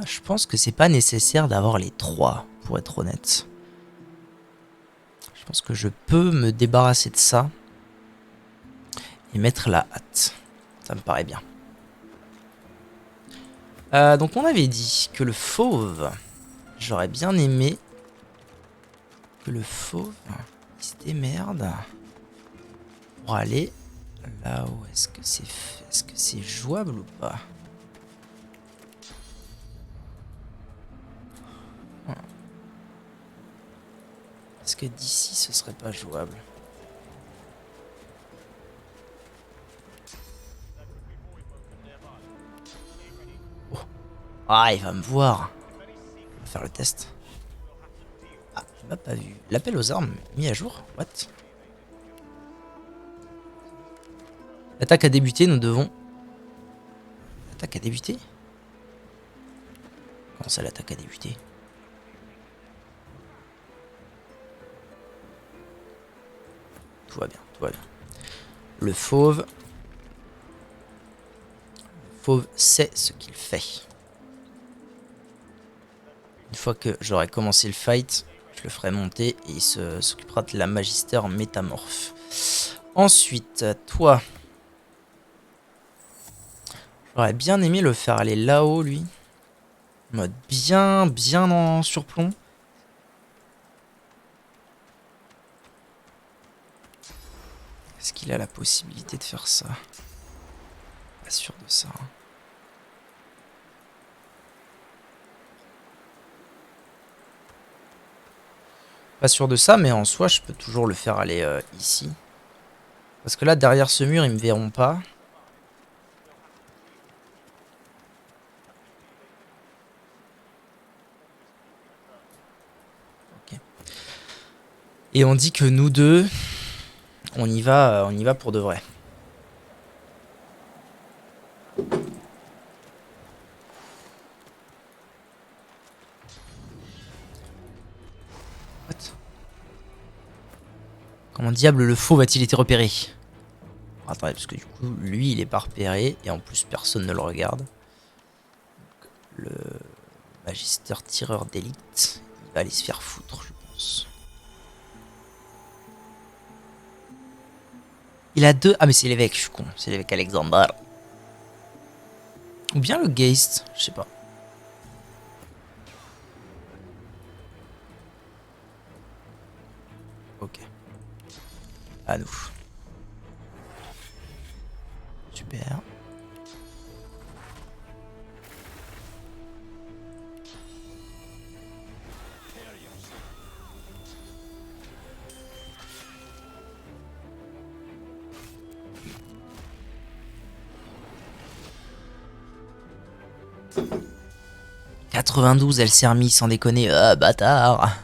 Je pense que c'est pas nécessaire d'avoir les trois, pour être honnête. Je pense que je peux me débarrasser de ça. Et mettre la hâte. Ça me paraît bien. Donc on avait dit que le fauve... J'aurais bien aimé... Que le fauve... Il se démerde... Pour aller... Là-haut, est-ce que c'est jouable ou pas? Est-ce que d'ici ce serait pas jouable? Oh. Ah, il va me voir. On va faire le test. Ah, il m'a pas vu. L'appel aux armes mis à jour? What? L'attaque a débuté, nous devons... L'attaque a débuté? Comment ça, l'attaque a débuté? Tout va bien, tout va bien. Le fauve... Le fauve sait ce qu'il fait. Une fois que j'aurai commencé le fight, je le ferai monter et il s'occupera de la magister métamorphe. Ensuite, toi... J'aurais bien aimé le faire aller là-haut, lui. En mode bien en surplomb. Est-ce qu'il a la possibilité de faire ça? Pas sûr de ça. Hein. Pas sûr de ça, mais en soi, je peux toujours le faire aller ici. Parce que là, derrière ce mur, ils me verront pas. Ok. Et on dit que nous deux, on y va pour de vrai. What? Comment diable le faux va-t-il été repéré? Attendez, parce que du coup, lui, il est pas repéré. Et en plus, personne ne le regarde. Donc, le magister tireur d'élite, il va aller se faire foutre, je pense. Il a deux... Ah, mais c'est l'évêque, je suis con. C'est l'évêque Alexander. Ou bien le Geist, je sais pas. Ok. À nous. Super. « 92, elle s'est remise sans déconner. Ah, bâtard. »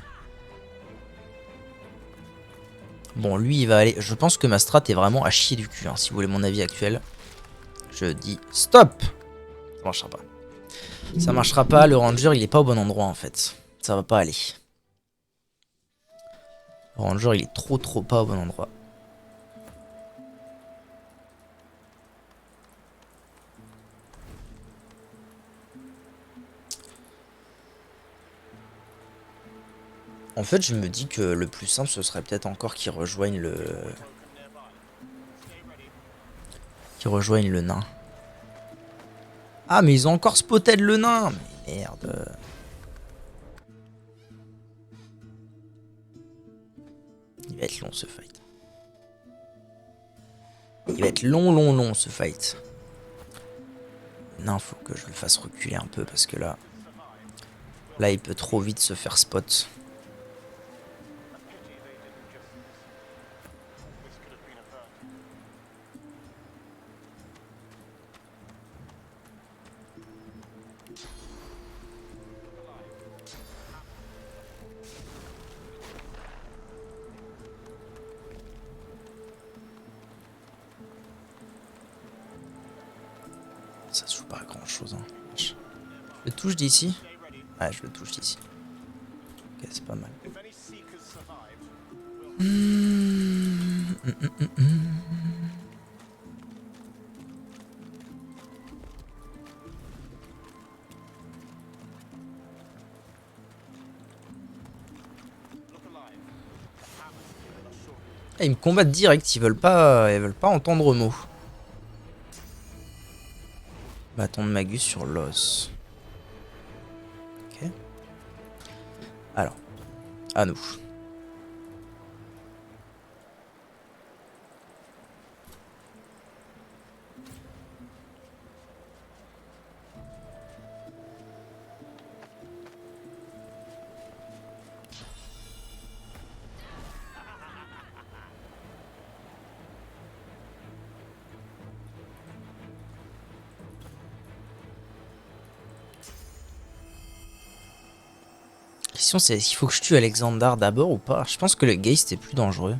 Bon, lui, il va aller... Je pense que ma strat est vraiment à chier du cul, hein, si vous voulez mon avis actuel. Je dis stop. Ça marchera pas. Ça marchera pas, le ranger, il est pas au bon endroit, en fait. Ça va pas aller. Le ranger, il est trop pas au bon endroit. En fait, je me dis que le plus simple, ce serait peut-être encore qu'ils rejoignent le... Qu'ils rejoignent le nain. Ah, mais ils ont encore spotted le nain. Mais merde. Il va être long, ce fight. Il va être long, ce fight. Le nain, faut que je le fasse reculer un peu, parce que là... Là, il peut trop vite se faire spot. Ça se joue pas à grand chose. Hein. Je le touche d'ici. Ouais, je le touche d'ici. Ok, c'est pas mal. Ah, ils me combattent direct, ils veulent pas entendre mot. Bâton de Magus sur l'os. Ok. Alors, à nous. La question c'est est-ce qu'il faut que je tue Alexandar d'abord ou pas? Je pense que le Geist est plus dangereux.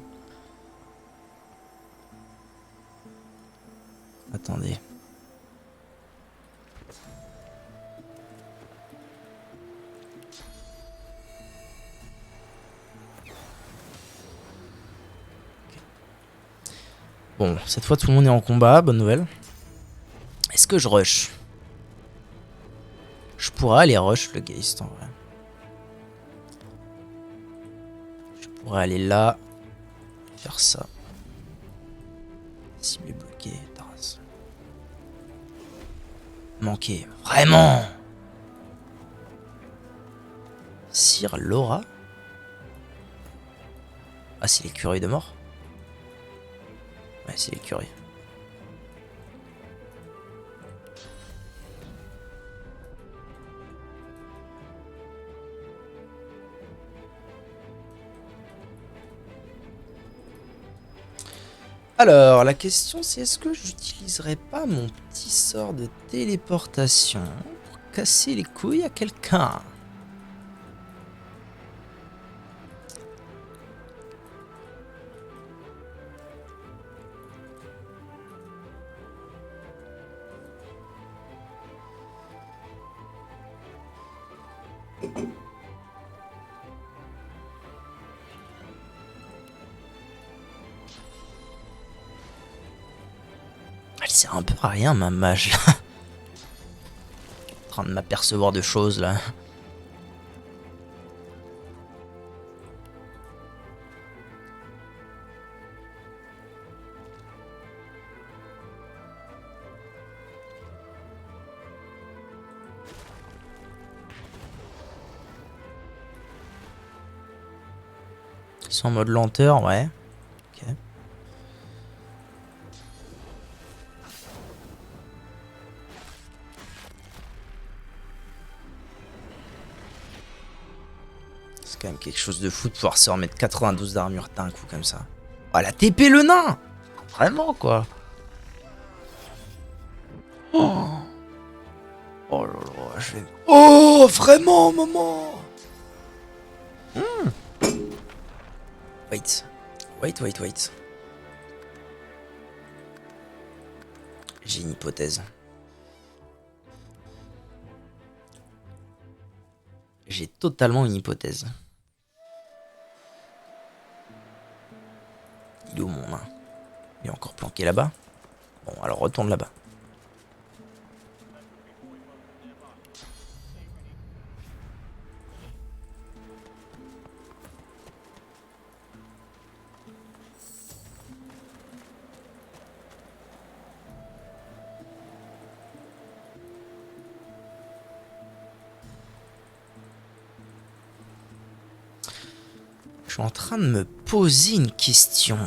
Attendez. Bon, cette fois tout le monde est en combat, bonne nouvelle. Est-ce que je rush? Je pourrais aller rush le Geist en vrai. Je pourrais aller là. Faire ça. Cible est bloquée, Taras. Manqué, vraiment. Sire Laura. Ah, c'est l'écureuil de mort. Ouais, c'est l'écureuil. Alors, la question c'est est-ce que j'utiliserai pas mon petit sort de téléportation pour casser les couilles à quelqu'un? Elle sert un peu à rien ma mage là. En train de m'apercevoir de choses là. Ils sont en mode lenteur, ouais. Ok. C'est quand même quelque chose de fou de pouvoir se remettre 92 d'armure d'un coup comme ça. Oh, la TP le nain! Vraiment quoi. Oh, oh là là, je vais... Oh, vraiment, maman! Wait. Wait. J'ai une hypothèse. J'ai totalement une hypothèse. Il est où mon nain? Il est encore planqué là-bas? Bon, alors retourne là-bas. Je suis en train de me poser une question.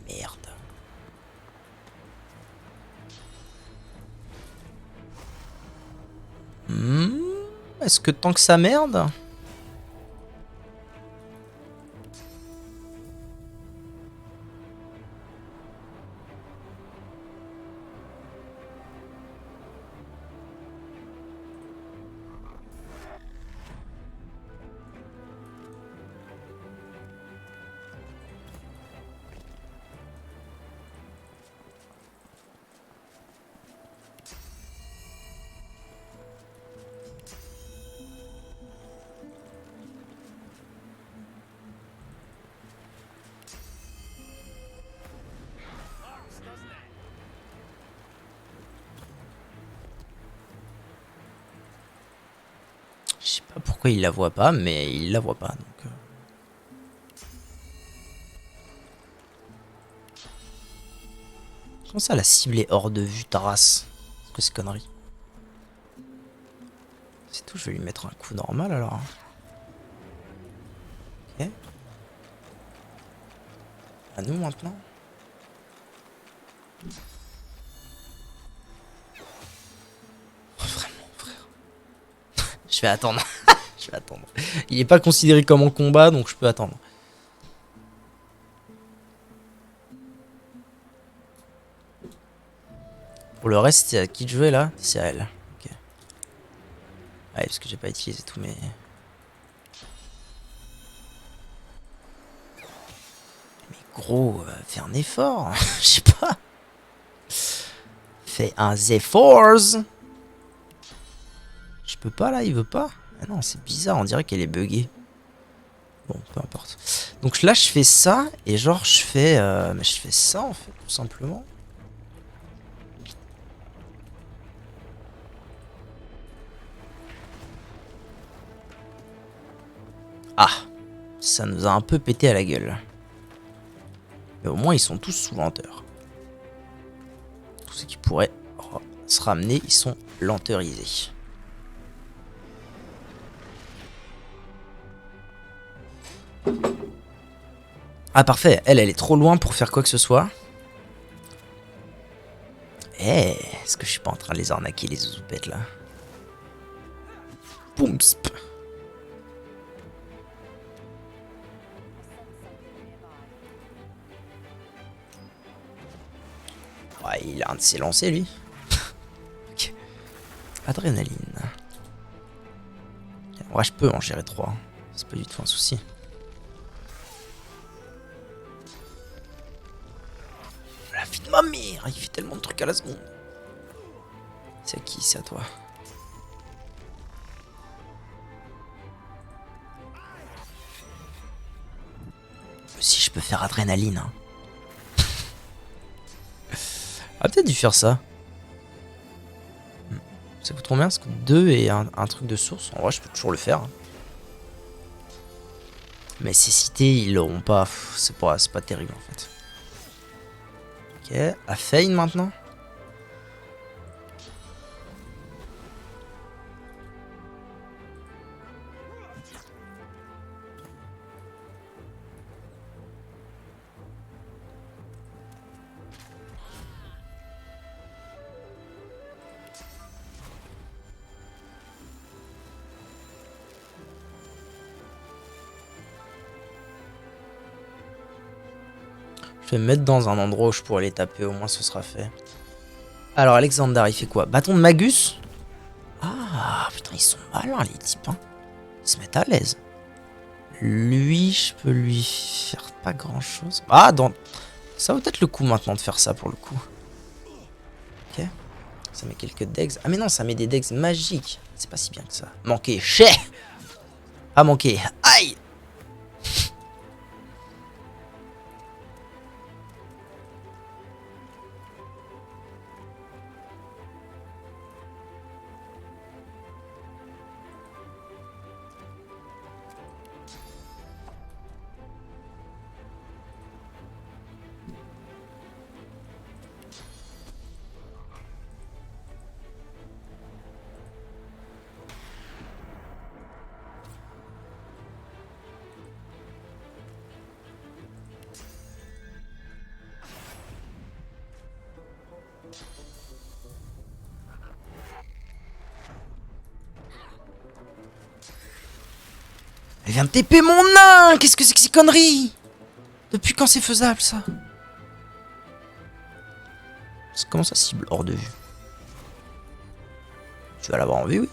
Merde. Est-ce que tant que ça merde? Pas pourquoi il la voit pas, mais il la voit pas. Donc, comment ça, la cible est hors de vue, ta race? C'est quoi ces conneries? C'est tout, je vais lui mettre un coup normal alors. Ok. À nous maintenant. Oh, vraiment, frère. Je vais attendre. Je vais attendre. Il est pas considéré comme en combat, donc je peux attendre. Pour le reste, c'est à qui de jouer là? C'est à elle. Ok. Ouais, parce que j'ai pas utilisé tous mes... Mais gros, fais un effort. Je sais pas. Fais un effort. Je peux pas là, il veut pas. Ah non, c'est bizarre, on dirait qu'elle est buggée. Bon, peu importe. Donc là, je fais ça, et genre, je fais... mais je fais ça, en fait, tout simplement. Ah, ça nous a un peu pété à la gueule. Mais au moins, ils sont tous sous lenteur. Tous ceux qui pourraient se ramener, ils sont lenteurisés. Ah, parfait. Elle est trop loin pour faire quoi que ce soit. Eh, est-ce que je suis pas en train de les arnaquer, les zouzoupettes, là? Poumsp. Ouais, il a un de ses lancers, lui. Ok. Adrénaline. En vrai, je peux en gérer 3. C'est pas du tout un souci. La vie de ma mère, il fait tellement de trucs à la seconde. C'est à qui? C'est à toi. Si je peux faire adrénaline. Hein. Ah, peut-être dû faire ça. Ça coûte combien? Ça coûte 2 et un truc de source. En vrai, je peux toujours le faire. Mais ces cités, ils l'auront pas. C'est pas terrible en fait. Ok, à Fane maintenant. Je vais me mettre dans un endroit où je pourrais les taper, au moins ce sera fait. Alors Alexander, il fait quoi? Bâton de Magus? Ah putain, ils sont malins les types. Hein. Ils se mettent à l'aise. Lui, je peux lui faire pas grand chose. Ah, ça vaut peut-être le coup maintenant de faire ça pour le coup. Ok. Ça met quelques degs. Ah mais non, ça met des degs magiques. C'est pas si bien que ça. Manqué. Chais. Ah manqué. Aïe. Elle vient de TP mon nain. Qu'est-ce que c'est que ces conneries? Depuis quand c'est faisable ça? Comment ça cible hors de vue? Tu vas l'avoir en vue, oui.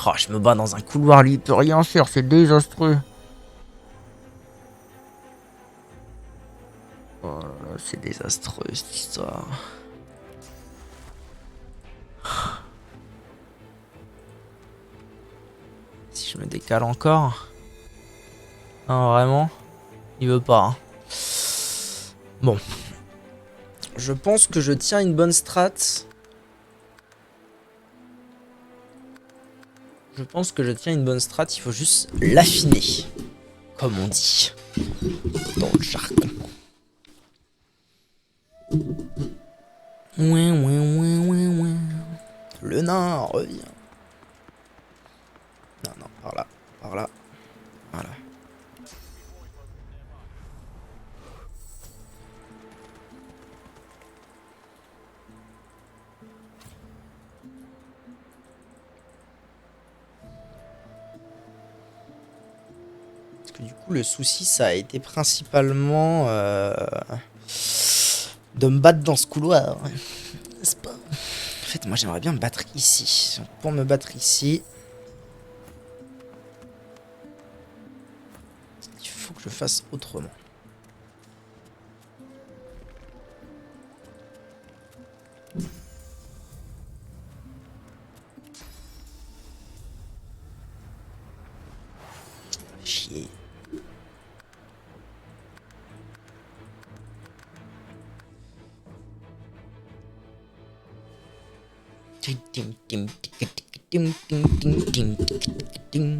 Oh, je me bats dans un couloir, lui il peut rien faire, c'est désastreux. Oh là là, c'est désastreux cette histoire. Si je me décale encore. Non, vraiment. Il veut pas. Hein. Bon. Je pense que je tiens une bonne strat. Je pense que je tiens une bonne strat, il faut juste l'affiner. Comme on dit. Dans le jargon. Ouin, ouin, ouin, ouin, ouin. Le nain revient. Non, non, par là. Par là. Voilà. Parce que du coup, le souci, ça a été principalement de me battre dans ce couloir. N'est-ce pas? En fait, moi, j'aimerais bien me battre ici. Pour me battre ici, il faut que je fasse autrement. Chier. Tim, tim, tim, tim, tim, tim, tim, tim, tim.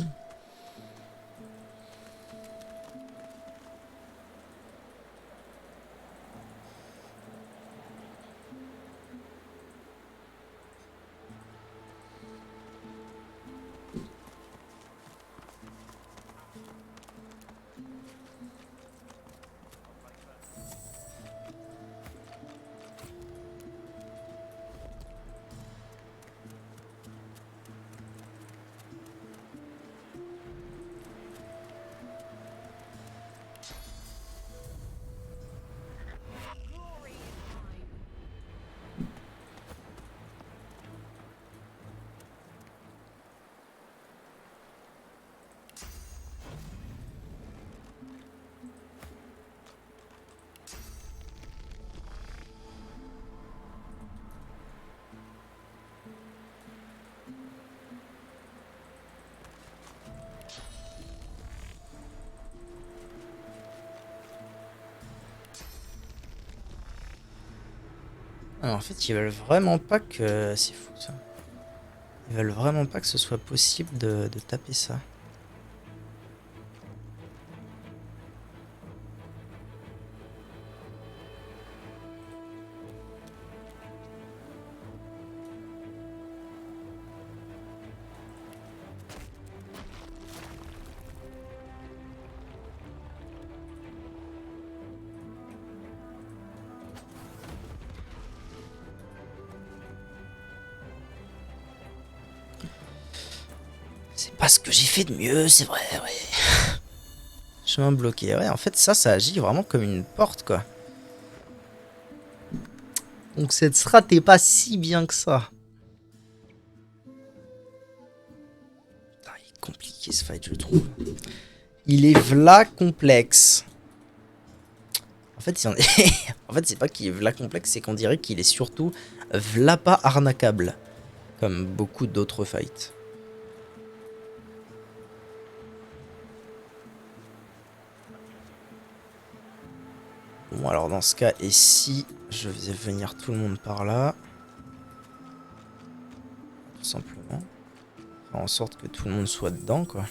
Alors, en fait, ils veulent vraiment pas que... C'est fou, ça. Ils veulent vraiment pas que ce soit possible de taper ça. C'est pas ce que j'ai fait de mieux, c'est vrai, ouais. Chemin bloqué. Ouais, en fait, ça agit vraiment comme une porte, quoi. Donc cette strat est pas si bien que ça. Putain, il est compliqué ce fight, je trouve. Il est v'là complexe. En fait, en fait c'est pas qu'il est v'là complexe, c'est qu'on dirait qu'il est surtout v'là pas arnaquable. Comme beaucoup d'autres fights. Bon, alors dans ce cas, et si je faisais venir tout le monde par là? Tout simplement. Faire en sorte que tout le monde soit dedans, quoi.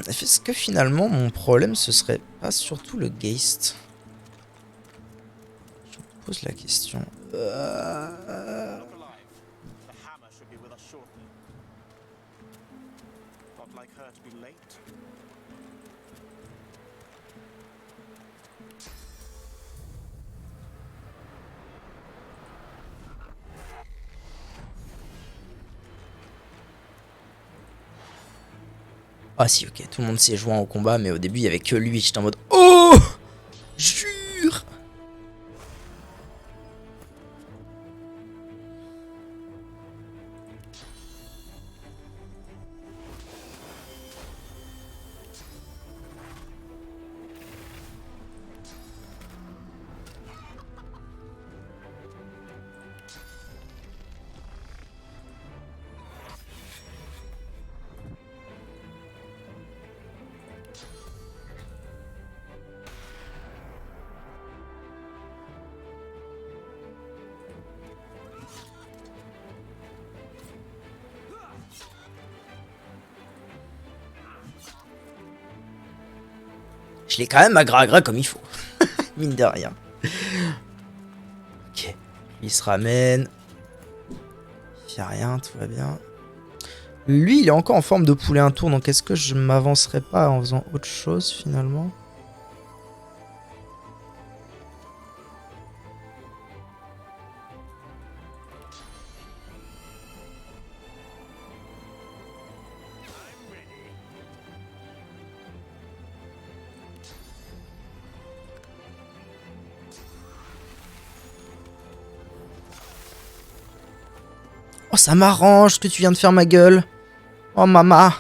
Est-ce que finalement, mon problème, ce serait pas surtout le Geist? Je me pose la question. Ah si, ok, tout le monde s'est joint au combat, mais au début, il y avait que lui. J'étais en mode oh, jure. Je l'ai quand même agra comme il faut. Mine de rien. Ok. Il se ramène. Il fait rien, tout va bien. Lui, il est encore en forme de poulet un tour, donc est-ce que je m'avancerai pas en faisant autre chose finalement? Oh, ça m'arrange que tu viens de faire ma gueule. Oh, maman.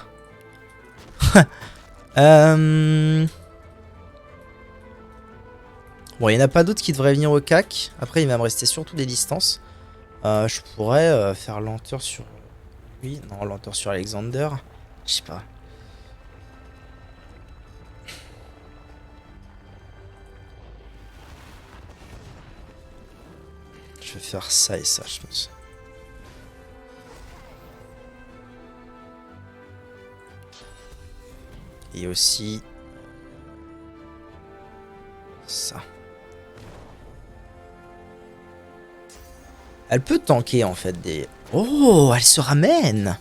Bon, il n'y en a pas d'autres qui devraient venir au cac. Après, il va me rester surtout des distances. Je pourrais faire lenteur sur lui. Non, lenteur sur Alexander. Je sais pas. Je vais faire ça et ça, je pense. Et aussi... ça. Elle peut tanker en fait des... Oh, elle se ramène.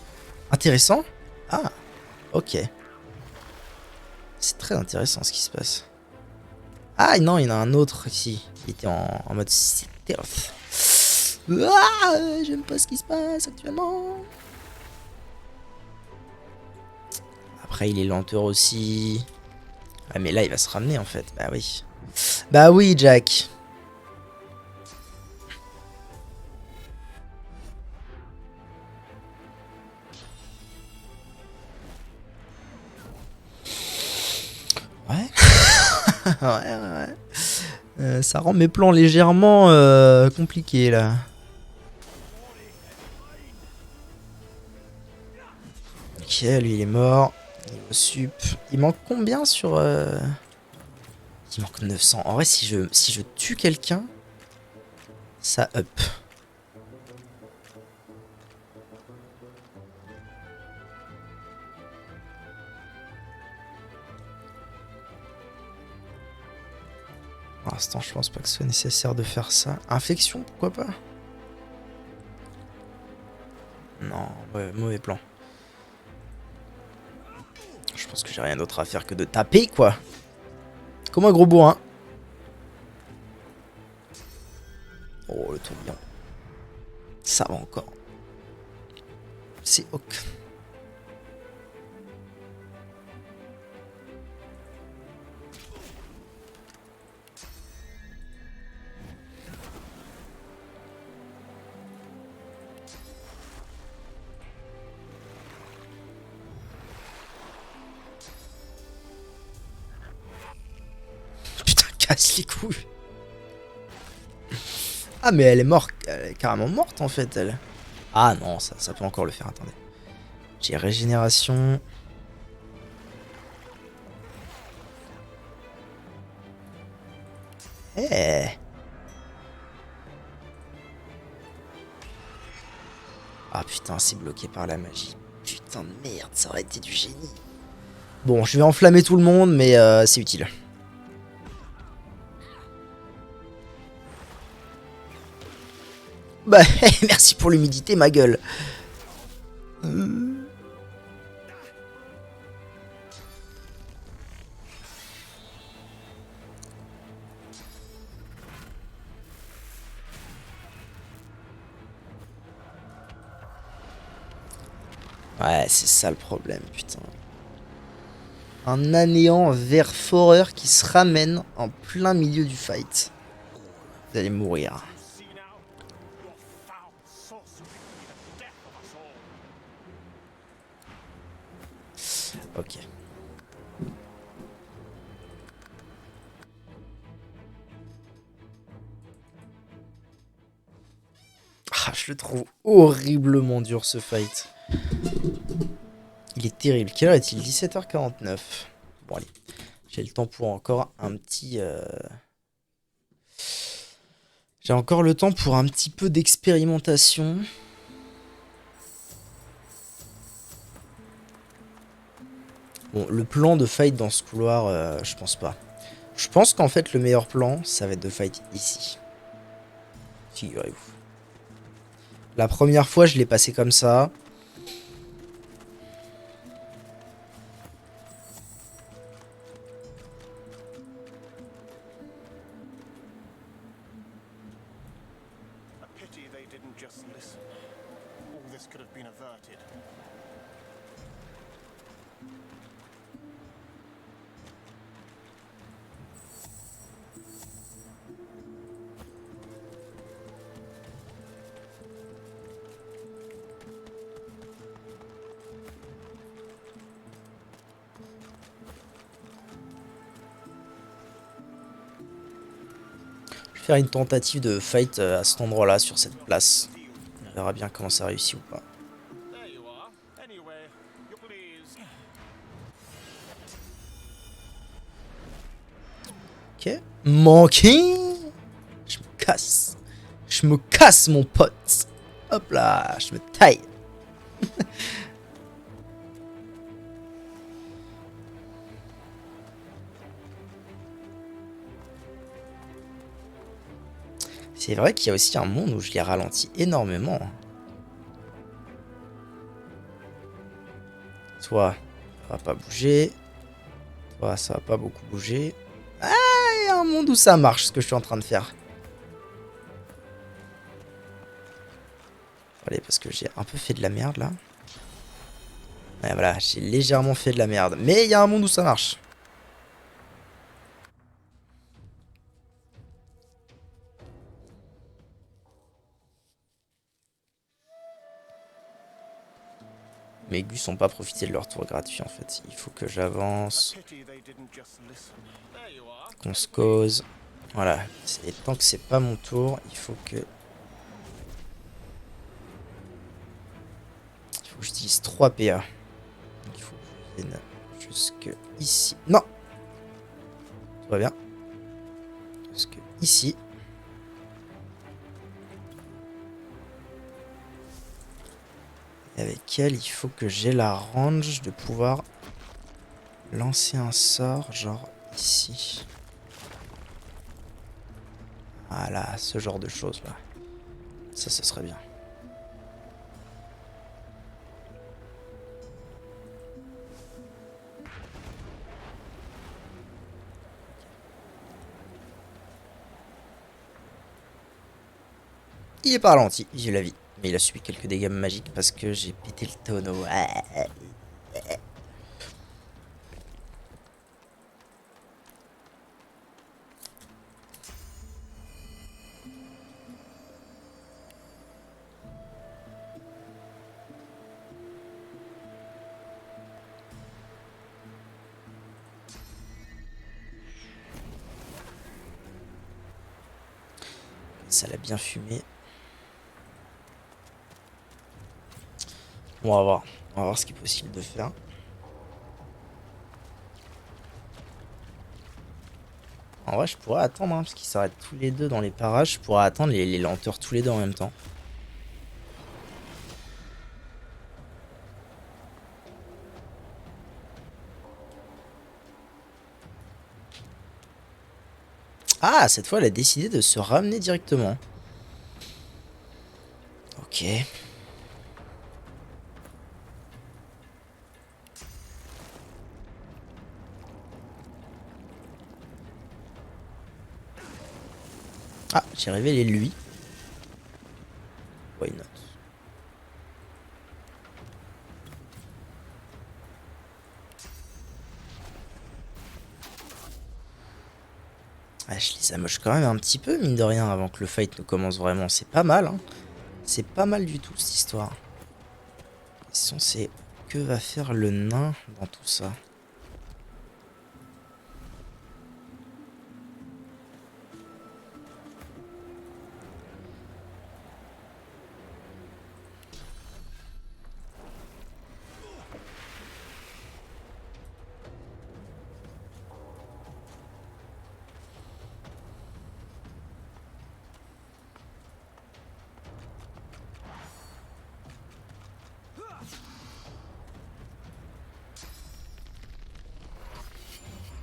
Intéressant. Ah, ok. C'est très intéressant ce qui se passe. Ah non, il y en a un autre ici. Il était en mode stealth. Ah, j'aime pas ce qui se passe actuellement. Après, il est lenteur aussi. Ah, mais là, il va se ramener en fait. Bah oui. Bah oui, Jack. Ouais. Ouais. Ça rend mes plans légèrement compliqués là. Ok, lui il est mort. Niveau sup. Il manque combien sur... Il manque 900. En vrai, si je tue quelqu'un, ça up. Pour l'instant, je pense pas que ce soit nécessaire de faire ça. Infection, pourquoi pas? Non, ouais, mauvais plan. Je pense que j'ai rien d'autre à faire que de taper, quoi. Comme un gros bourrin. Oh, le tourbillon. Ça va encore. C'est ok. Putain, casse les couilles. Ah, mais elle est morte. Elle est carrément morte, en fait, elle. Ah non, ça peut encore le faire. Attendez. J'ai régénération. Eh. Ah putain, c'est bloqué par la magie. Putain de merde, ça aurait été du génie. Bon, je vais enflammer tout le monde, mais c'est utile. Bah, merci pour l'humidité, ma gueule. Ouais, c'est ça le problème, putain. Un anéant vert foreur qui se ramène en plein milieu du fight. Vous allez mourir. Ok. Ah, je le trouve horriblement dur ce fight. Il est terrible. Quelle heure est-il? 17h49. Bon, allez. J'ai le temps pour encore un petit... J'ai encore le temps pour un petit peu d'expérimentation. Bon, le plan de fight dans ce couloir, je pense pas. Je pense qu'en fait, le meilleur plan, ça va être de fight ici. Figurez-vous. La première fois, je l'ai passé comme ça. Je vais faire une tentative de fight à cet endroit-là, sur cette place. On verra bien comment ça réussit ou pas. Ok. Manqué. Je me casse. Je me casse, mon pote. Hop là, je me taille. C'est vrai qu'il y a aussi un monde où je les ralentis énormément. Toi, ça va pas bouger. Toi, ça va pas beaucoup bouger. Ah, il y a un monde où ça marche, ce que je suis en train de faire. Allez, parce que j'ai un peu fait de la merde, là. Ouais, voilà, j'ai légèrement fait de la merde. Mais il y a un monde où ça marche. Mes gus n'ont pas profité de leur tour gratuit, en fait. Il faut que j'avance. Qu'on se cause. Voilà. Et tant que c'est pas mon tour, il faut que... Il faut que j'utilise 3 PA. Donc il faut que je vienne jusque ici. Non! Tout va bien. Jusque ici. Et avec elle, il faut que j'ai la range de pouvoir lancer un sort, genre ici. Voilà, ce genre de choses là. Ça serait bien. Il est pas ralenti, j'ai la vie. Mais il a subi quelques dégâts magiques parce que j'ai pété le tonneau. Ça l'a bien fumé. Bon, on va voir. On va voir ce qui est possible de faire. En vrai, je pourrais attendre, hein, parce qu'ils s'arrêtent tous les deux dans les parages. Je pourrais attendre les lenteurs tous les deux en même temps. Ah, cette fois, elle a décidé de se ramener directement. Ok. Ah, j'ai révélé lui. Why not? Ah, je les amoche quand même un petit peu, mine de rien, avant que le fight ne commence vraiment. C'est pas mal, hein. C'est pas mal du tout, cette histoire. La question, c'est que va faire le nain dans tout ça?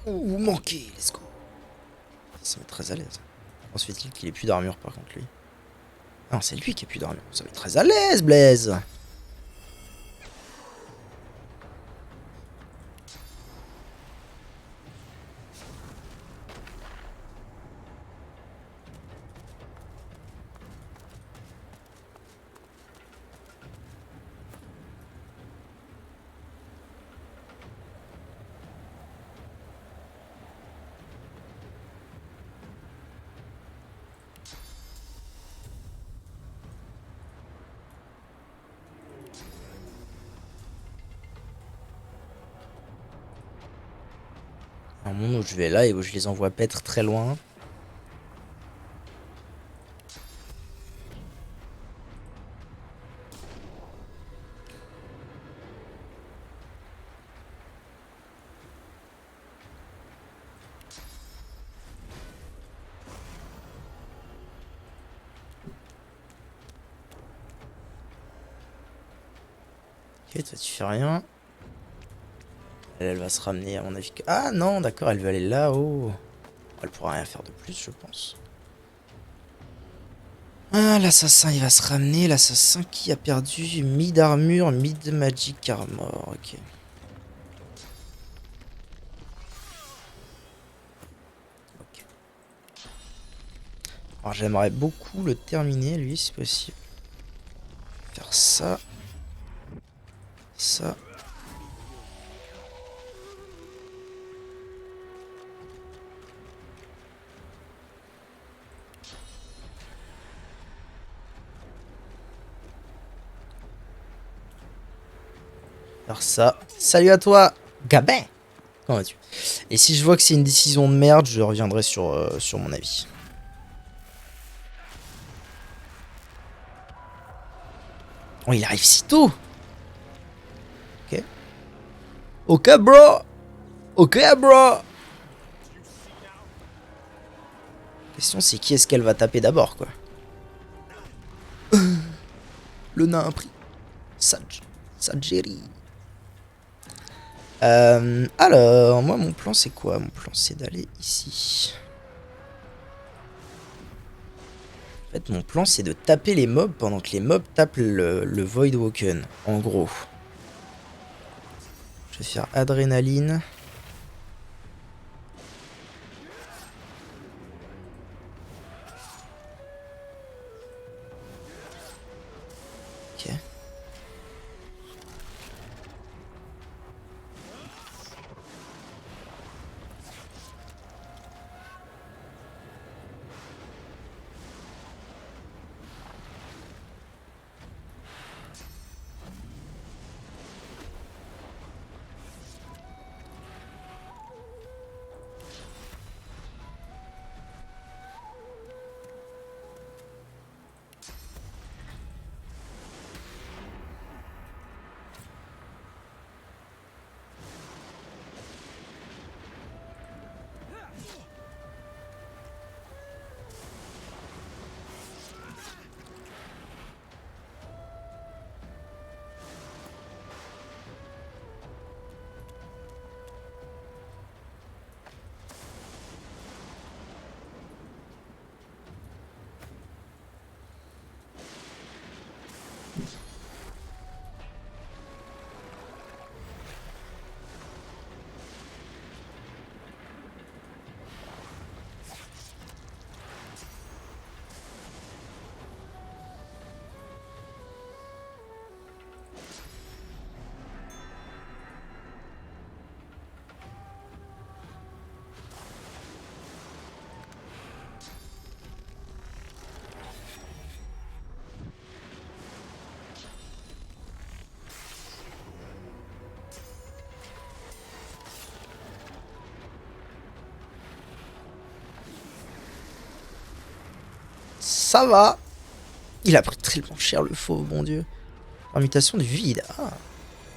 Ouh, manqué, let's go. Ça me met très à l'aise. On se fait-il qu'il ait plus d'armure par contre lui? Non, c'est lui qui a plus d'armure. Ça met très à l'aise, Blaise. Un monde où je vais là et où je les envoie paître très loin. Ok, toi tu fais rien. Elle va se ramener à mon avis. Ah non, d'accord, elle veut aller là-haut. Elle pourra rien faire de plus, je pense. Ah, l'assassin, il va se ramener. L'assassin qui a perdu mid armure, mid magic armor. Ok. Ok. Alors j'aimerais beaucoup le terminer, lui, si possible. Faire ça. Ça. Faire ça. Salut à toi, Gabin. Comment vas-tu? Et si je vois que c'est une décision de merde, je reviendrai sur mon avis. Oh, il arrive si tôt. Ok. Ok, bro. Ok, bro. La question, c'est qui est-ce qu'elle va taper d'abord, quoi. Le nain a pris. Sajeri. Alors, moi, mon plan, c'est quoi? Mon plan, c'est d'aller ici. En fait, mon plan, c'est de taper les mobs pendant que les mobs tapent le Voidwoken, en gros. Je vais faire adrénaline. Ok. Ça va. Il a pris tellement cher le faux, bon dieu. Permutation du vide. Ah,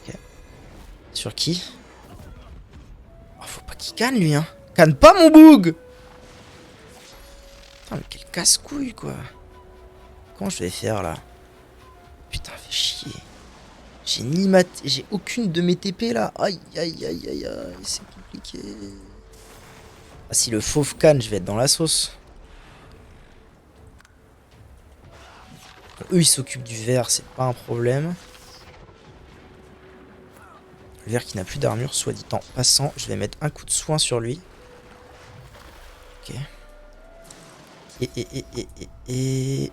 ok. Sur qui? Oh, faut pas qu'il canne lui, hein. Canne pas mon boug. Putain, mais quel casse-couille, quoi. Comment je vais faire, là? Putain, fait chier. J'ai ni mat... J'ai aucune de mes TP, là. Aïe, aïe, aïe, aïe, aïe. C'est compliqué. Ah, si le fauve canne, je vais être dans la sauce. Bon, eux, ils s'occupent du vert, c'est pas un problème. Le vert qui n'a plus d'armure, soit dit en passant. Je vais mettre un coup de soin sur lui. Ok. Et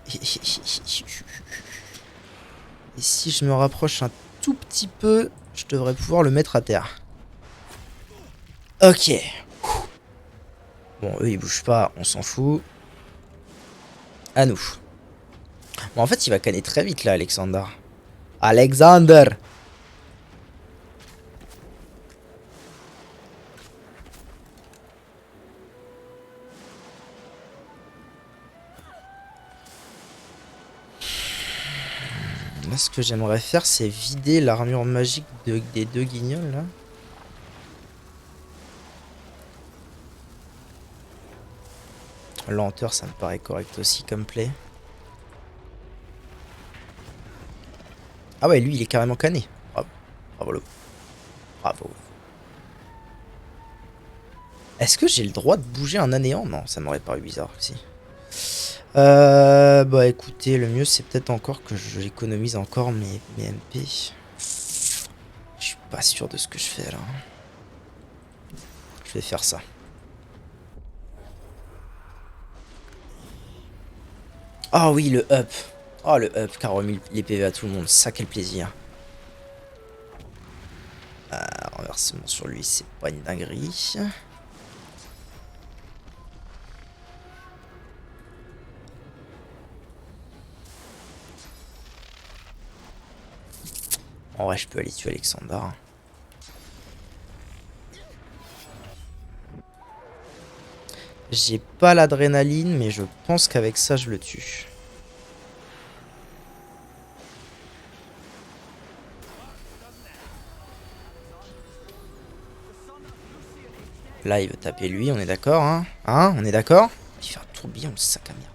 si je me rapproche un tout petit peu, je devrais pouvoir le mettre à terre. Ok. Bon, eux, ils bougent pas, on s'en fout. À nous. Bon, en fait, il va canner très vite, là, Alexander. Alexander! Là, ce que j'aimerais faire, c'est vider l'armure magique des deux guignols, là. Lenteur, ça me paraît correct aussi comme play. Ah ouais, lui, il est carrément canné. Bravo. Bravo. Bravo. Est-ce que j'ai le droit de bouger un anéant? Non, ça m'aurait paru bizarre aussi. Bah écoutez, le mieux c'est peut-être encore que j'économise encore mes MP. Je suis pas sûr de ce que je fais là. Je vais faire ça. Oh oui, le up. Oh le up qui a remis les PV à tout le monde. Ça, quel plaisir. Renversement sur lui, c'est pas une dinguerie. En vrai, je peux aller tuer Alexander. J'ai pas l'adrénaline, mais je pense qu'avec ça, je le tue. Là, il veut taper lui, on est d'accord, hein? Hein? On est d'accord? Il fait un tourbillon, le sac à merde.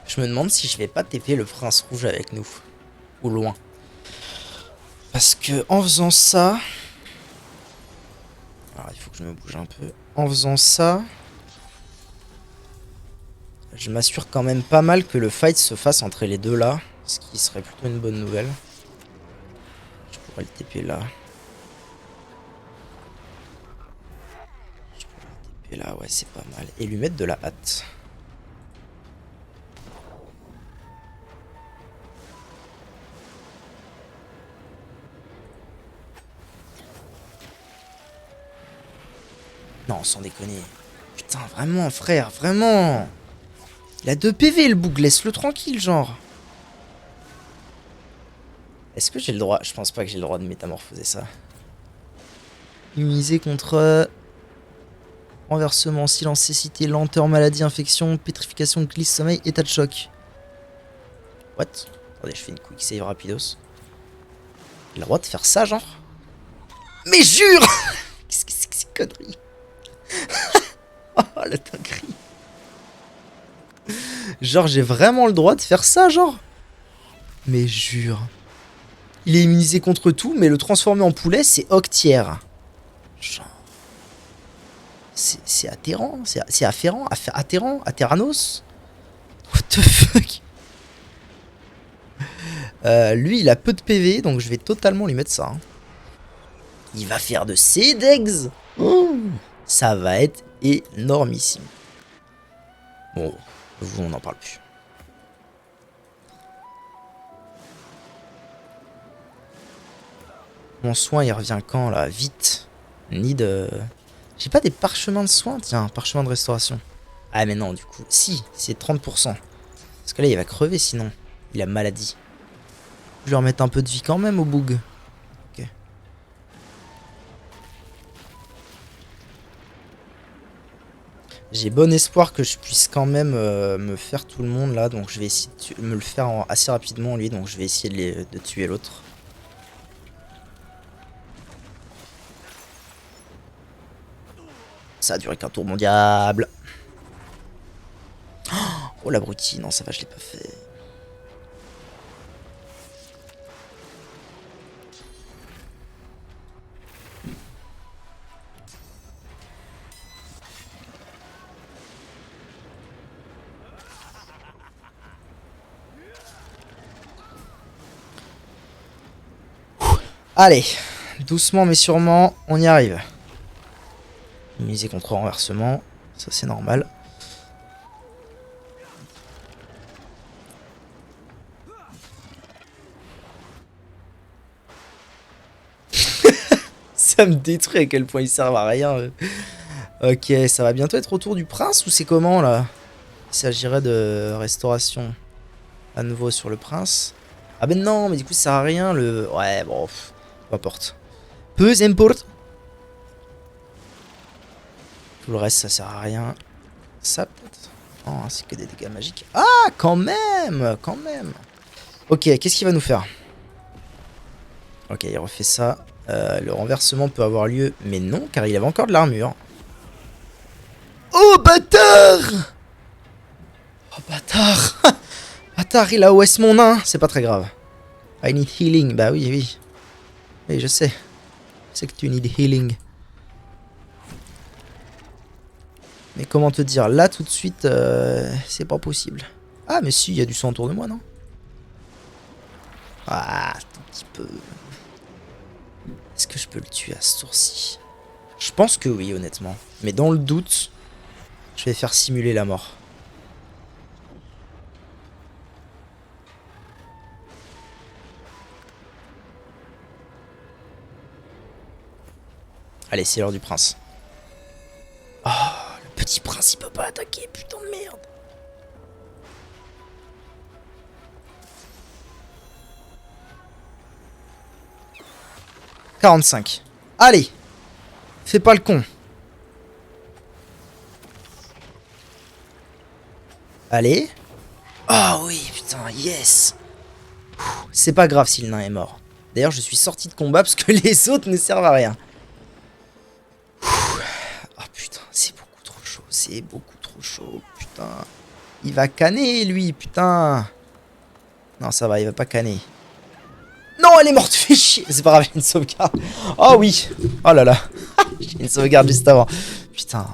Je me demande si je vais pas TP le prince rouge avec nous. Ou loin. Parce que en faisant ça... Alors il faut que je me bouge un peu. En faisant ça... Je m'assure quand même pas mal que le fight se fasse entre les deux là. Ce qui serait plutôt une bonne nouvelle. Je pourrais le TP là. Je pourrais le TP là, ouais c'est pas mal. Et lui mettre de la hâte. Non, sans déconner. Putain, vraiment, frère, vraiment. Il a 2 PV, le boug. Laisse-le tranquille, genre. Est-ce que j'ai le droit? Je pense pas que j'ai le droit de métamorphoser ça. Immuniser contre... renversement, silence, cécité, lenteur, maladie, infection, pétrification, glisse, sommeil, état de choc. What? Attendez, je fais une quick save rapidos. Il a le droit de faire ça, genre? Mais jure! Qu'est-ce que c'est que ces conneries? Oh, la dinguerie. Genre, j'ai vraiment le droit de faire ça, genre? Mais jure. Il est immunisé contre tout, mais le transformer en poulet, c'est octière. Genre... C'est atterrant, c'est afférent, atterrant, atterranos. What the fuck? Lui, il a peu de PV, donc je vais totalement lui mettre ça. Hein. Il va faire de C-Degs. Oh, ça va être énormissime. Bon, vous, on n'en parle plus. Mon soin, il revient quand, là? Vite. Ni de... J'ai pas des parchemins de soins? Tiens, parchemin de restauration. Ah, mais non, du coup. Si, c'est 30%. Parce que là, il va crever, sinon. Il a maladie. Je vais remettre un peu de vie quand même au boug. Ok. J'ai bon espoir que je puisse quand même me faire tout le monde là. Donc je vais essayer de me le faire assez rapidement lui. Donc je vais essayer de tuer l'autre. Ça a duré qu'un tour, mon diable. Oh l'abruti, non ça va, je l'ai pas fait. Allez, doucement mais sûrement, on y arrive. Miser contre renversement, ça c'est normal. Ça me détruit à quel point ils servent à rien. Ok, ça va bientôt être au tour du prince ou c'est comment là? Il s'agirait de restauration à nouveau sur le prince. Ah ben non, mais du coup ça sert à rien le... Ouais, bon, peu importe. Peu importe. Tout le reste ça sert à rien. Ça peut-être. Oh, c'est que des dégâts magiques. Ah, quand même, quand même. Ok, qu'est-ce qu'il va nous faire? Ok, il refait ça. Le renversement peut avoir lieu, mais non, car il avait encore de l'armure. Oh, bâtard! Oh, bâtard! Bâtard, il a OS mon nain. C'est pas très grave. I need healing. Bah oui, oui. Oui, je sais. Je sais que tu need healing. Mais comment te dire, là tout de suite, c'est pas possible. Ah, mais si, il y a du sang autour de moi, non? Ah, tout petit peu. Est-ce que je peux le tuer à ce tour-ci? Je pense que oui, honnêtement. Mais dans le doute, je vais faire simuler la mort. Allez, c'est l'heure du prince. Oh, le petit prince, il peut pas attaquer, putain de merde. « 45. Allez, fais pas le con. Allez. Oh oui, putain, yes. C'est pas grave si le nain est mort. D'ailleurs, je suis sorti de combat parce que les autres ne servent à rien. Oh putain, c'est beaucoup trop chaud. C'est beaucoup trop chaud, putain. Il va canner, lui, putain. Non, ça va, il va pas canner. Non, elle est morte, fais chier. C'est pas grave, j'ai une sauvegarde. Oh oui. Oh là là. J'ai une sauvegarde juste avant. Putain.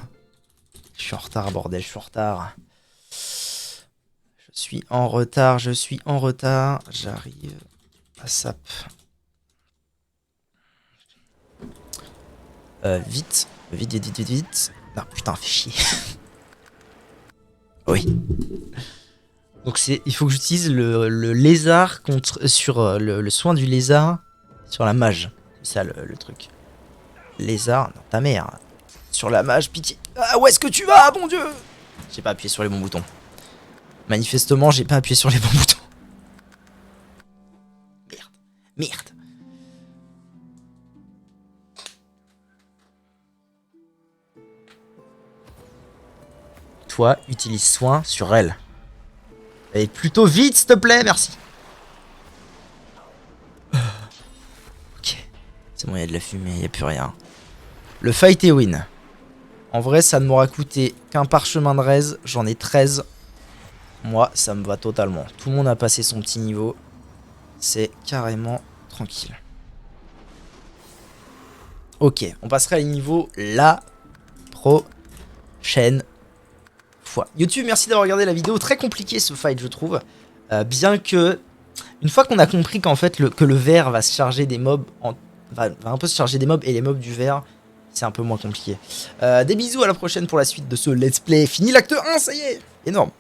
Je suis en retard, bordel, je suis en retard. Je suis en retard, je suis en retard. J'arrive à sap. Vite. Vite, vite, vite, vite, vite. Non, putain, fais chier. Oui. Donc il faut que j'utilise le lézard contre, sur le soin du lézard sur la mage. C'est ça le truc. Lézard, non, ta mère. Sur la mage, pitié. Ah, où est-ce que tu vas, bon Dieu? J'ai pas appuyé sur les bons boutons. Manifestement, j'ai pas appuyé sur les bons boutons. Merde. Merde. Toi, utilise soin sur elle. Et plutôt vite, s'il te plaît, merci. Ok. C'est bon, il y a de la fumée, il n'y a plus rien. Le fight est win. En vrai, ça ne m'aura coûté qu'un parchemin de raise. J'en ai 13. Moi, ça me va totalement. Tout le monde a passé son petit niveau. C'est carrément tranquille. Ok, on passera à niveau la prochaine fois. YouTube, merci d'avoir regardé la vidéo. Très compliqué ce fight, je trouve. Bien que, une fois qu'on a compris qu'en fait, que le vert va se charger des mobs, va un peu se charger des mobs et les mobs du vert, c'est un peu moins compliqué. Des bisous, à la prochaine pour la suite de ce let's play. Fini l'acte 1, ça y est. Énorme.